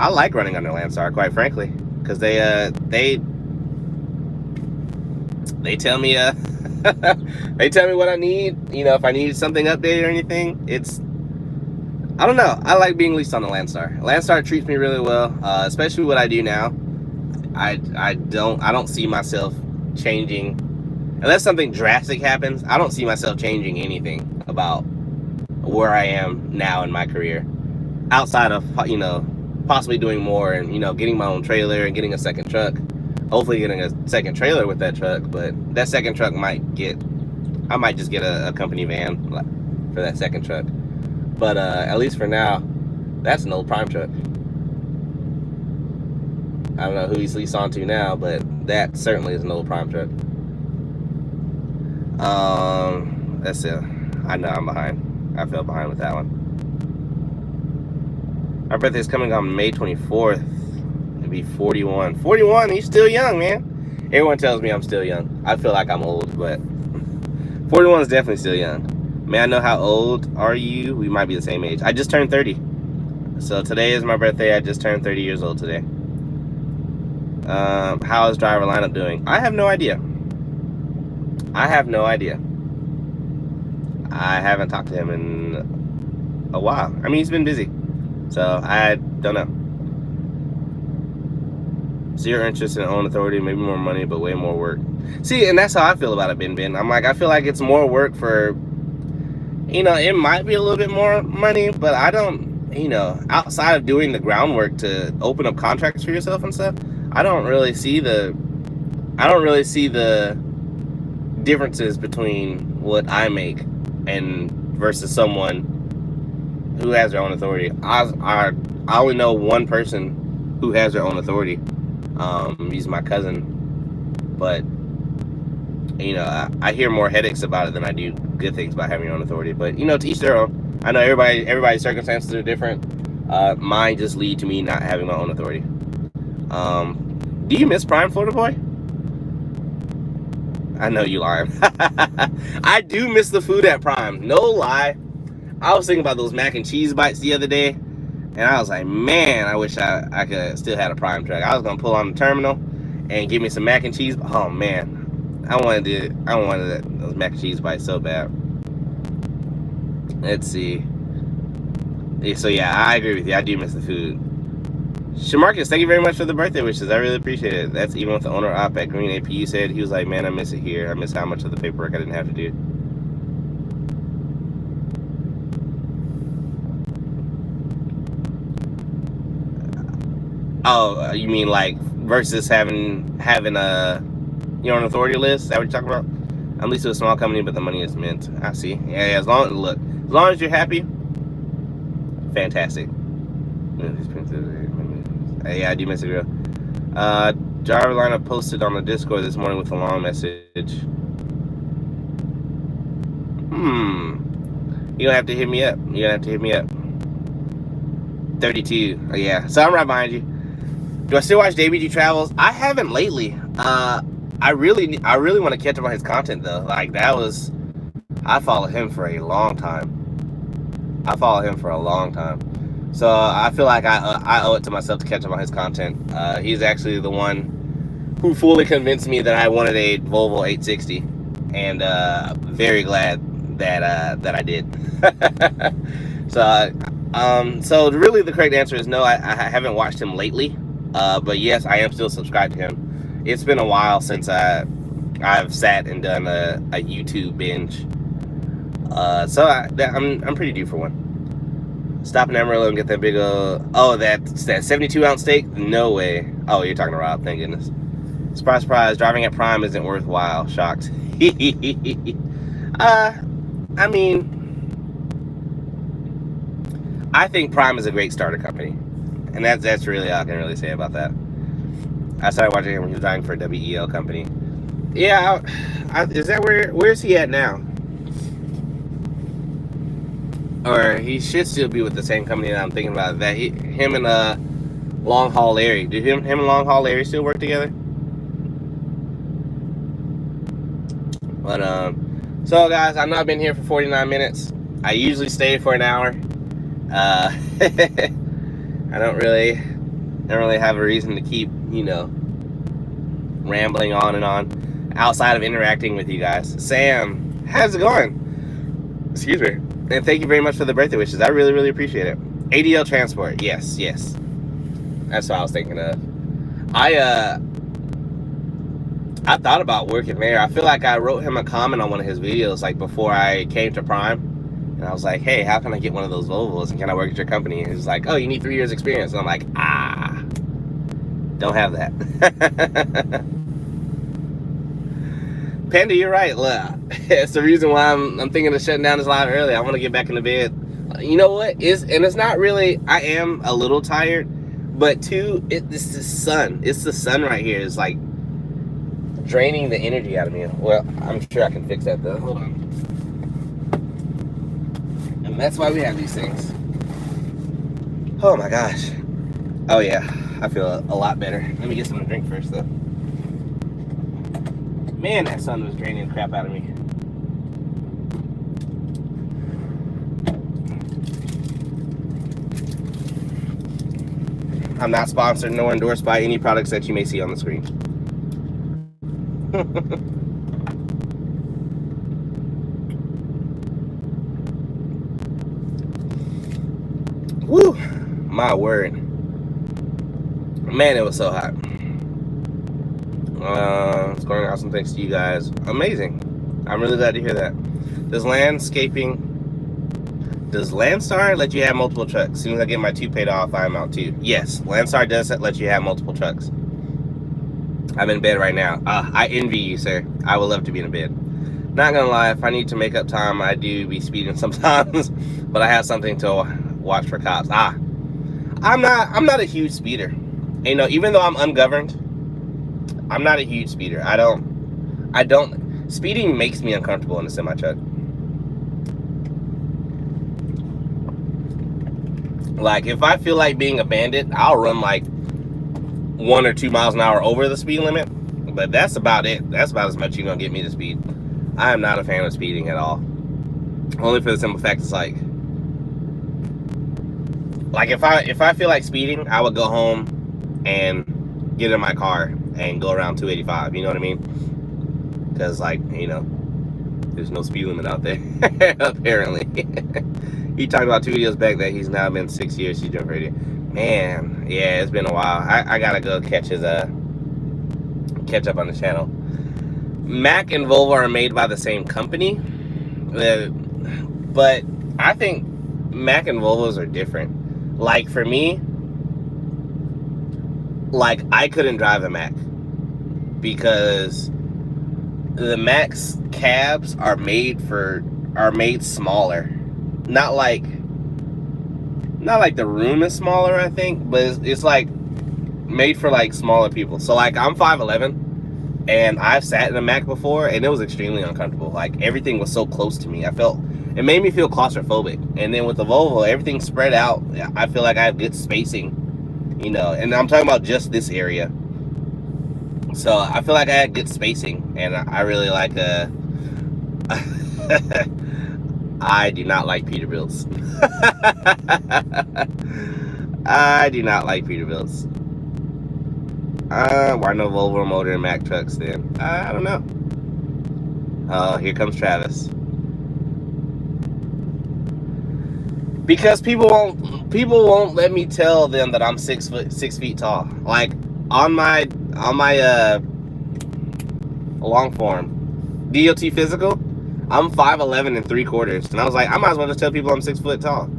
like running under Landstar, quite frankly, because they tell me they tell me what I need. If I need something updated or anything, I don't know. I like being leased on the Landstar. Landstar treats me really well, especially what I do now. I don't see myself changing unless something drastic happens. I don't see myself changing anything about where I am now in my career, outside of possibly doing more and getting my own trailer and getting a second truck, hopefully getting a second trailer with that truck. But that second truck I might just get a company van for that second truck. But at least for now, that's an old Prime truck. I don't know who he's leased onto now, but that certainly is an old Prime truck. That's it. I know I'm behind. I fell behind with that one. My birthday is coming on May 24th. It'll be 41. 41, he's still young, man. Everyone tells me I'm still young. I feel like I'm old, but 41 is definitely still young. May I know how old are you? We might be the same age. I just turned 30. So today is my birthday. I just turned 30 years old today. How is driver lineup doing? I have no idea. I have no idea. I haven't talked to him in a while. I mean, he's been busy. So I don't know. Zero interest in own authority, maybe more money, but way more work. See, and that's how I feel about it, Ben. I'm like, I feel like it's more work for, you know, it might be a little bit more money, but I don't, you know, outside of doing the groundwork to open up contracts for yourself and stuff, I don't really see the differences between what I make and versus someone who has their own authority. I only know one person who has their own authority. He's my cousin, but you know, I hear more headaches about it than I do good things about having your own authority. But you know, to each their own. I know everybody's circumstances are different. Mine just lead to me not having my own authority. Do you miss Prime, Florida boy? I know you lying. I do miss the food at Prime. No lie. I was thinking about those mac and cheese bites the other day, and I was like, man, I wish I could still had a Prime truck. I was gonna pull on the terminal and give me some mac and cheese. Oh man, I wanted those mac and cheese bites so bad. Let's see. So yeah, I agree with you. I do miss the food. Shamarcus, thank you very much for the birthday wishes. I really appreciate it. That's even with the owner op at Green APU said. He was like, man, I miss it here. I miss how much of the paperwork I didn't have to do. Oh, you mean like versus having a your own authority list? Is that what you're talking about? I'm leased to a small company, but the money is mint. I see. Yeah, as long as you're happy, fantastic. Yeah, I do miss it, girl. Driver lineup posted on the Discord this morning with a long message. You don't have to hit me up. 32. Oh, yeah. So I'm right behind you. Do I still watch DBG Travels? I haven't lately. I really want to catch up on his content though. Like I followed him for a long time. So I feel like I owe it to myself to catch up on his content. He's actually the one who fully convinced me that I wanted a Volvo 860, and very glad that I did. So really the correct answer is no. I haven't watched him lately. But yes, I am still subscribed to him. It's been a while since I've sat and done a YouTube binge. So I'm pretty due for one. Stop in Amarillo and get that big that's that 72 ounce steak? No way. Oh, you're talking to Rob, thank goodness. Surprise, surprise, driving at Prime isn't worthwhile. Shocked. I mean, I think Prime is a great starter company. And that's really all I can really say about that. I started watching him when he was driving for a WEL company. Yeah, is that where's he at now? Or he should still be with the same company that I'm thinking about. That him and Long Haul Larry. Do him and Long Haul Larry still work together? But so guys, I've not been here for 49 minutes. I usually stay for an hour. I don't really have a reason to keep, you know, rambling on and on outside of interacting with you guys. Sam, how's it going? Excuse me. And thank you very much for the birthday wishes. I really, really appreciate it. ADL Transport. Yes. That's what I was thinking of. I thought about working there. I feel like I wrote him a comment on one of his videos, like before I came to Prime. And I was like, hey, how can I get one of those Volvos? And can I work at your company? And he was like, oh, you need 3 years experience. And I'm like, don't have that. Panda, you're right. It's the reason why I'm thinking of shutting down this live early. I want to get back into bed. You know what? It's not really, I am a little tired, but two, it's the sun. It's the sun right here. It's like draining the energy out of me. Well, I'm sure I can fix that though. Hold on. And that's why we have these things. Oh my gosh. Oh yeah, I feel a lot better. Let me get something to drink first though. Man, that sun was draining the crap out of me. I'm not sponsored nor endorsed by any products that you may see on the screen. Woo! My word. Man, it was so hot. It's going awesome. Thanks to you guys. Amazing. I'm really glad to hear that. Does Landstar let you have multiple trucks? As soon as I get my 2 paid off, I'm out too. Yes, Landstar does let you have multiple trucks. I'm in bed right now. I envy you, sir. I would love to be in bed. Not gonna lie, if I need to make up time, I do be speeding sometimes, but I have something to watch for cops. I'm not a huge speeder. You know, even though I'm ungoverned, I'm not a huge speeder. I don't speeding makes me uncomfortable in a semi truck. Like, if I feel like being a bandit, I'll run like 1 or 2 miles an hour over the speed limit, but that's about it. That's about as much you're gonna get me to speed. I am not a fan of speeding at all. Only for the simple fact it's like if I feel like speeding, I would go home and get in my car and go around 285. You know what I mean? Because, like, you know, there's no speed limit out there apparently. He talked about 2 videos back that he's now been 6 years he's doing radio. Man, yeah, it's been a while. I gotta go catch up on the channel. Mac and Volvo are made by the same company, but I think Mac and Volvos are different. Like, for me, like, I couldn't drive a Mac because the Mac's cabs are made smaller. Not like the room is smaller, I think, but it's like made for like smaller people. So like, I'm 5'11", and I've sat in a Mac before, and it was extremely uncomfortable. Like, everything was so close to me. It made me feel claustrophobic. And then with the Volvo, everything's spread out. I feel like I have good spacing, you know, and I'm talking about just this area. So I feel like I had good spacing, and I really like I do not like Peterbilts. I do not like Peterbilts. Why no Volvo motor and Mack trucks then? I don't know. Oh, here comes Travis. Because people won't let me tell them that I'm 6 feet tall. Like, on my long form DOT physical, I'm 5'11" and 3/4, and I was like, I might as well just tell people I'm 6 foot tall.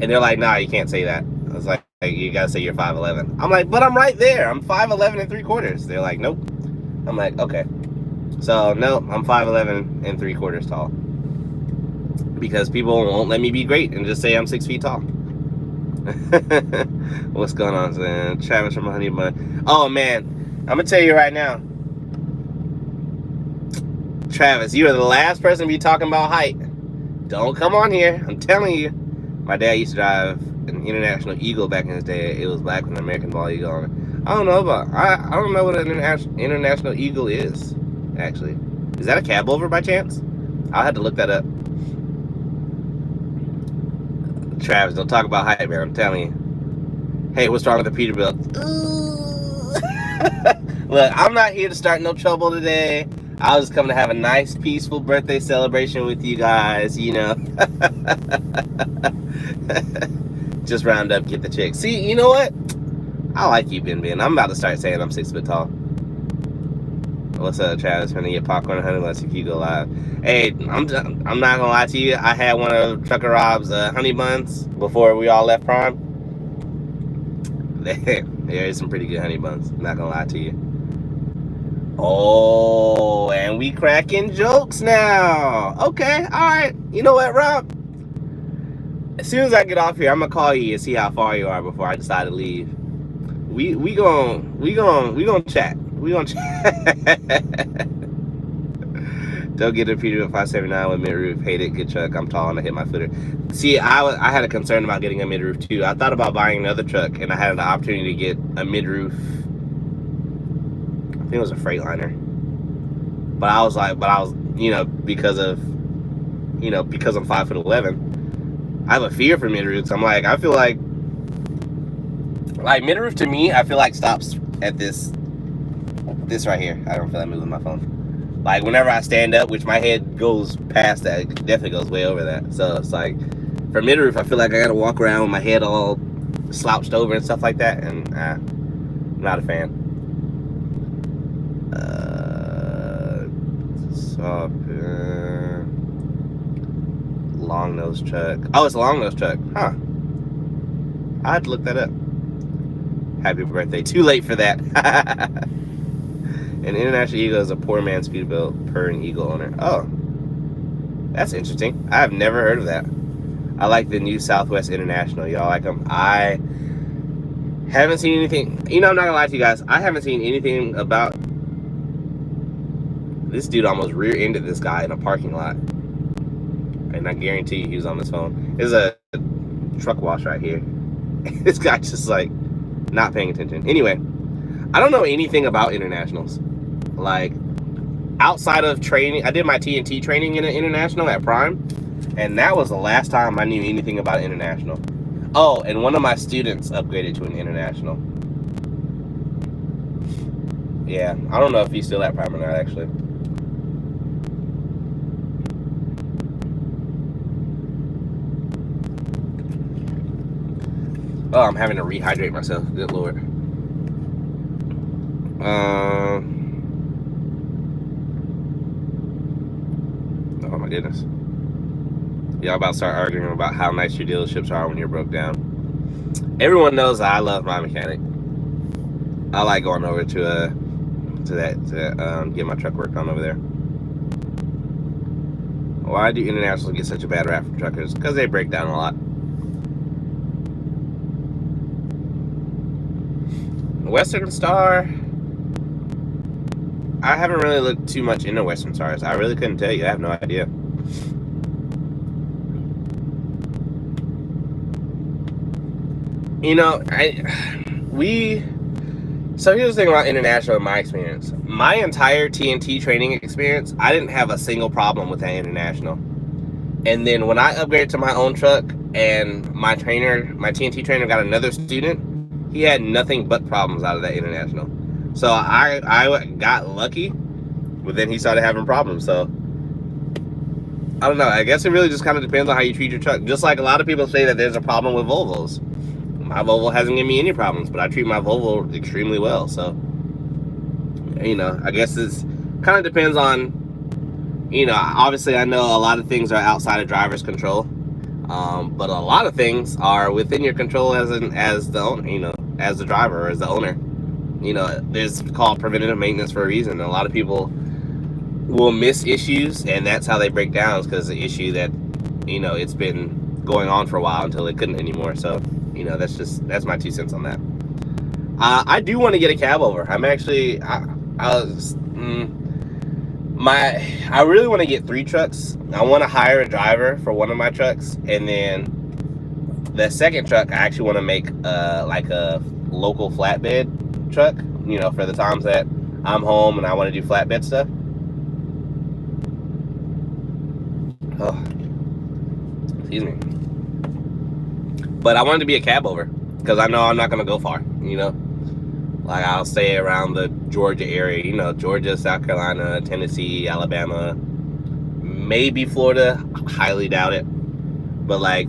And they're like, nah, you can't say that. I was like, you gotta say you're 5'11". I'm like, but I'm right there. I'm 5'11" and 3/4. They're like, nope. I'm like, okay. So no, I'm 5'11" and 3/4 tall. Because people won't let me be great and just say I'm 6 feet tall. What's going on, man? Travis from Honey Bun. Oh man, I'm gonna tell you right now, Travis, you are the last person to be talking about height. Don't come on here. I'm telling you. My dad used to drive an International Eagle back in his day. It was black with an American Ball Eagle on it. I don't know what an International Eagle is, actually. Is that a cab over by chance? I'll have to look that up. Travis, don't talk about height, man. I'm telling you. Hey, what's wrong with the Peterbilt? Look, I'm not here to start no trouble today. I was coming to have a nice, peaceful birthday celebration with you guys, you know. Just round up, get the chick. See, you know what? I like you, Ben. I'm about to start saying I'm 6 foot tall. What's up, Travis? Gonna get popcorn and honey buns if you go live. Hey, I'm not gonna lie to you. I had one of Trucker Rob's honey buns before we all left Prime. There is some pretty good honey buns. I'm not gonna lie to you. Oh, and we cracking jokes now. Okay, all right. You know what, Rob? As soon as I get off here, I'm gonna call you and see how far you are before I decide to leave. We gonna chat. We gonna chat. Don't get a Peterbilt 579 with mid-roof. Hate it. Good truck. I'm tall and I hit my footer. See, I had a concern about getting a mid-roof too. I thought about buying another truck, and I had an opportunity to get a mid-roof. I think it was a Freightliner. But I was, you know, because I'm 5'11", I have a fear for mid-roofs. I'm like, I feel like mid-roof to me, I feel like stops at this right here. I don't feel like moving my phone. Like, whenever I stand up, which my head goes past that, it definitely goes way over that. So it's like, for mid-roof, I feel like I gotta walk around with my head all slouched over and stuff like that, and I'm not a fan. Long nose truck. Oh, it's a long nose truck. Huh. I had to look that up. Happy birthday. Too late for that. An International Eagle is a poor man's Peterbilt per an Eagle owner. Oh, that's interesting. I've never heard of that. I like the new Southwest International. Y'all like them? I haven't seen anything. You know, I'm not gonna lie to you guys. I haven't seen anything about. This dude almost rear-ended this guy in a parking lot. And I guarantee you he was on his phone. There's a truck wash right here. This guy just like not paying attention. Anyway, I don't know anything about internationals. Like, outside of training, I did my TNT training in an international at Prime, and that was the last time I knew anything about international. Oh, and one of my students upgraded to an international. Yeah, I don't know if he's still at Prime or not, actually. Oh, I'm having to rehydrate myself. Good Lord. Oh my goodness. Y'all about to start arguing about how nice your dealerships are when you're broke down. Everyone knows that I love my mechanic. I like going over to get my truck worked on over there. Why do internationals get such a bad rap from truckers? Because they break down a lot. Western Star, I haven't really looked too much into Western Stars. I really couldn't tell you. I have no idea. You know, so here's the thing about international in my experience. My entire TNT training experience, I didn't have a single problem with that international. And then when I upgraded to my own truck and my TNT trainer got another student, he had nothing but problems out of that international. So I got lucky, but then he started having problems. So I don't know. I guess it really just kind of depends on how you treat your truck. Just like a lot of people say that there's a problem with Volvos. My Volvo hasn't given me any problems, but I treat my Volvo extremely well. So, you know, I guess it's kind of depends on, you know, obviously I know a lot of things are outside of driver's control. But a lot of things are within your control as the owner, you know, as the driver or as the owner. You know, there's called preventative maintenance for a reason. A lot of people will miss issues, and that's how they break down, is because the issue that, you know, it's been going on for a while until it couldn't anymore. So, you know, that's my 2 cents on that. I do want to get a cab over. I'm actually, I really want to get 3 trucks. I want to hire a driver for one of my trucks, and then the second truck I actually want to make like a local flatbed truck, you know, for the times that I'm home and I want to do flatbed stuff. Oh, excuse me. But I wanted to be a cab over because I know I'm not going to go far, you know. Like, I'll stay around the Georgia area, you know, Georgia, South Carolina, Tennessee, Alabama, maybe Florida. Highly doubt it. But, like,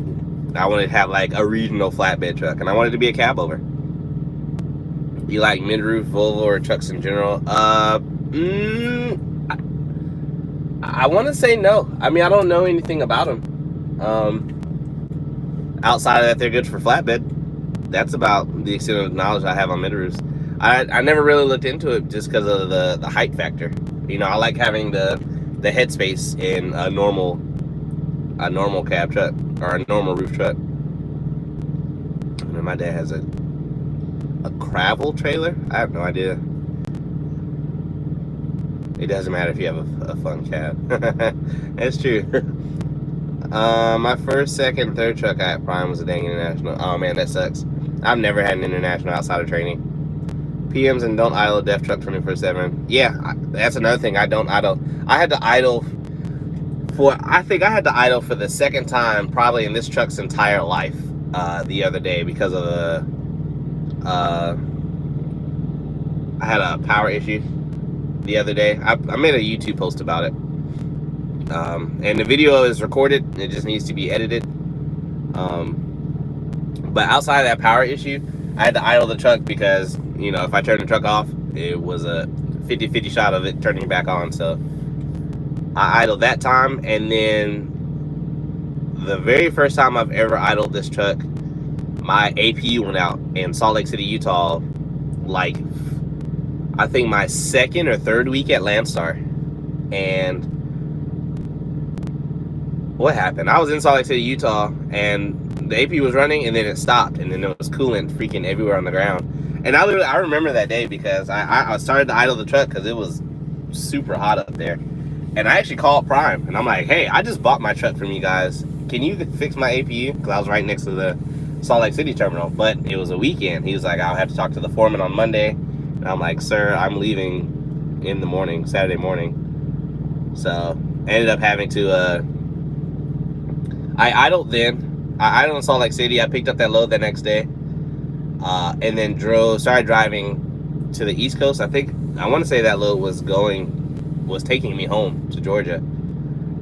I wanted to have, like, a regional flatbed truck, and I wanted to be a cab over. You like mid-roof, Volvo, or trucks in general? I want to say no. I mean, I don't know anything about them. Outside of that, they're good for flatbed. That's about the extent of knowledge I have on mid-roofs. I never really looked into it just because of the height factor. You know, I like having the headspace in a normal cab truck or a normal roof truck. And then my dad has a gravel trailer. I have no idea. It doesn't matter if you have a fun cab. That's true. My first, second, third truck I had Prime was a dang International. Oh man, that sucks. I've never had an International outside of training. PMs and don't idle a def truck 24/7. Yeah, that's another thing. I don't idle. I had to idle for. I think I had to idle for the second time probably in this truck's entire life the other day because of the. I had a power issue the other day. I made a YouTube post about it. And the video is recorded. It just needs to be edited. But outside of that power issue, I had to idle the truck because, you know, if I turned the truck off, it was a 50-50 shot of it turning back on. So I idled that time. And then the very first time I've ever idled this truck, my APU went out in Salt Lake City, Utah, like I think my second or third week at Landstar. And what happened? I was in Salt Lake City, Utah, and the AP was running, and then it stopped, and then there was coolant freaking everywhere on the ground. And I remember that day because I started to idle the truck because it was super hot up there. And I actually called Prime, and I'm like, hey, I just bought my truck from you guys. Can you fix my APU? Because I was right next to the Salt Lake City terminal, but it was a weekend. He was like, I'll have to talk to the foreman on Monday. And I'm like, sir, I'm leaving in the morning, Saturday morning. So I ended up having to, I idled then. I idled in Salt Lake City. I picked up that load the next day. And then started driving to the East Coast. I want to say that load was taking me home to Georgia.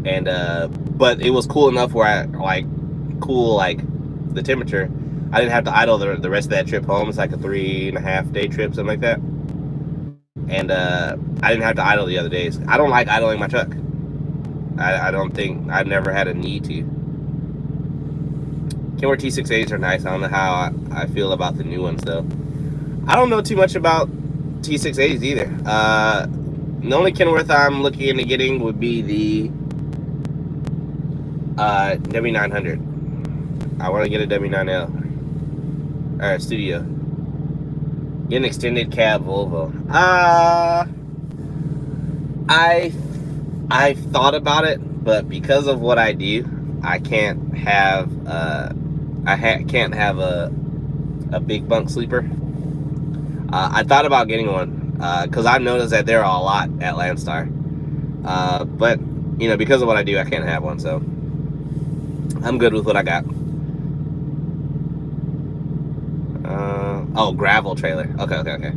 And, but it was cool enough where the temperature. I didn't have to idle the rest of that trip home. It's like a 3.5 day trip, something like that. And I didn't have to idle the other days. I don't like idling my truck. I've never had a need to. Kenworth T680s are nice. I don't know how I feel about the new ones though. I don't know too much about T680s either. The only Kenworth I'm looking into getting would be the W900. I want to get a W9L. Or Studio. Get an extended cab Volvo. I've thought about it, but because of what I do, I can't have can't have a big bunk sleeper. I thought about getting one because I've noticed that there are a lot at Landstar. But you know, because of what I do, I can't have one, so I'm good with what I got. Oh, gravel trailer. Okay.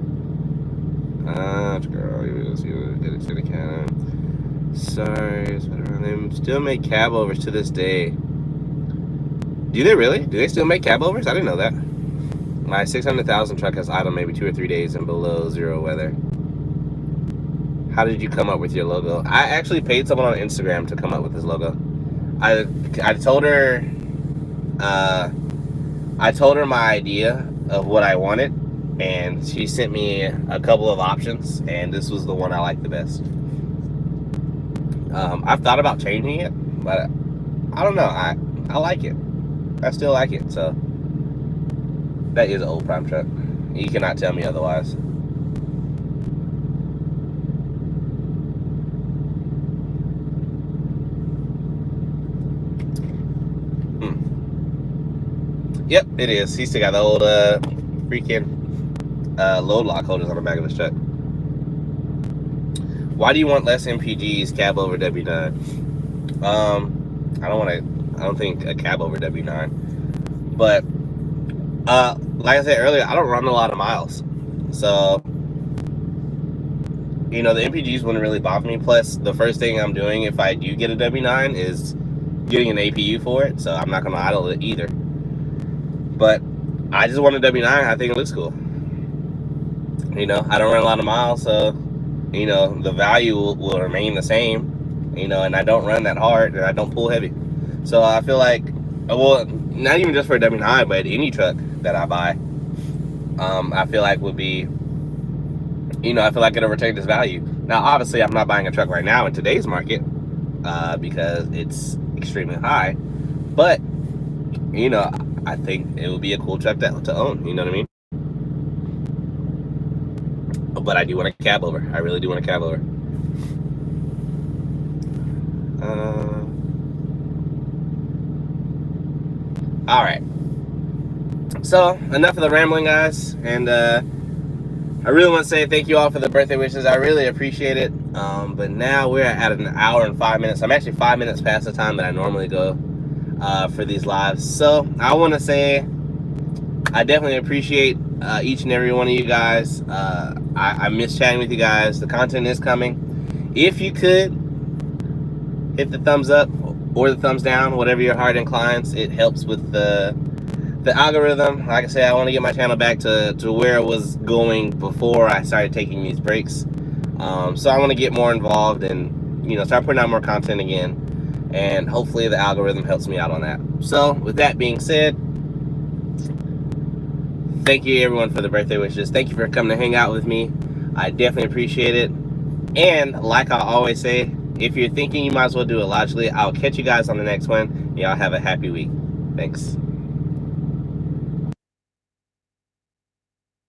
Sorry, they still make cab overs to this day. Do they really? Do they still make cab overs? I didn't know that. My 600,000 truck has idle maybe 2 or 3 days in below zero weather. How did you come up with your logo? I actually paid someone on Instagram to come up with this logo. I told her my idea of what I wanted, and she sent me a couple of options, and this was the one I liked the best. I've thought about changing it, but I don't know. I like it. I still like it. So that is an old Prime truck. You cannot tell me otherwise. Yep, it is. He still got the old freaking load lock holders on the back of his truck. Why do you want less MPGs cab over W9? I don't think a cab over W9. But like I said earlier, I don't run a lot of miles. So you know, the MPGs wouldn't really bother me. Plus, the first thing I'm doing if I do get a W9 is getting an APU for it. So I'm not gonna idle it either. But I just want a W9. I think it looks cool. You know, I don't run a lot of miles, so you know the value will remain the same. You know, and I don't run that hard, and I don't pull heavy. So I feel like, well, not even just for a W9, but any truck that I buy, I feel like would be, you know, I feel like it'll retain its value. Now, obviously, I'm not buying a truck right now in today's market because it's extremely high. But you know, I think it would be a cool truck to own, you know what I mean? But I do want a cab over. I really do want a cab over. All right. So enough of the rambling, guys, and I really want to say thank you all for the birthday wishes. I really appreciate it. But now we're at an hour and 5 minutes. I'm actually 5 minutes past the time that I normally go for these lives. So I want to say I definitely appreciate each and every one of you guys. I miss chatting with you guys. The content is coming. If you could hit the thumbs up or the thumbs down, whatever your heart inclines, it helps with the algorithm. Like I said, I want to get my channel back to where it was going before I started taking these breaks. So I want to get more involved and, you know, start putting out more content again. And hopefully the algorithm helps me out on that. So with that being said, thank you everyone for the birthday wishes. Thank you for coming to hang out with me. I definitely appreciate it. And like I always say, if you're thinking, you might as well do it logically. I'll catch you guys on the next one. Y'all have a happy week. Thanks.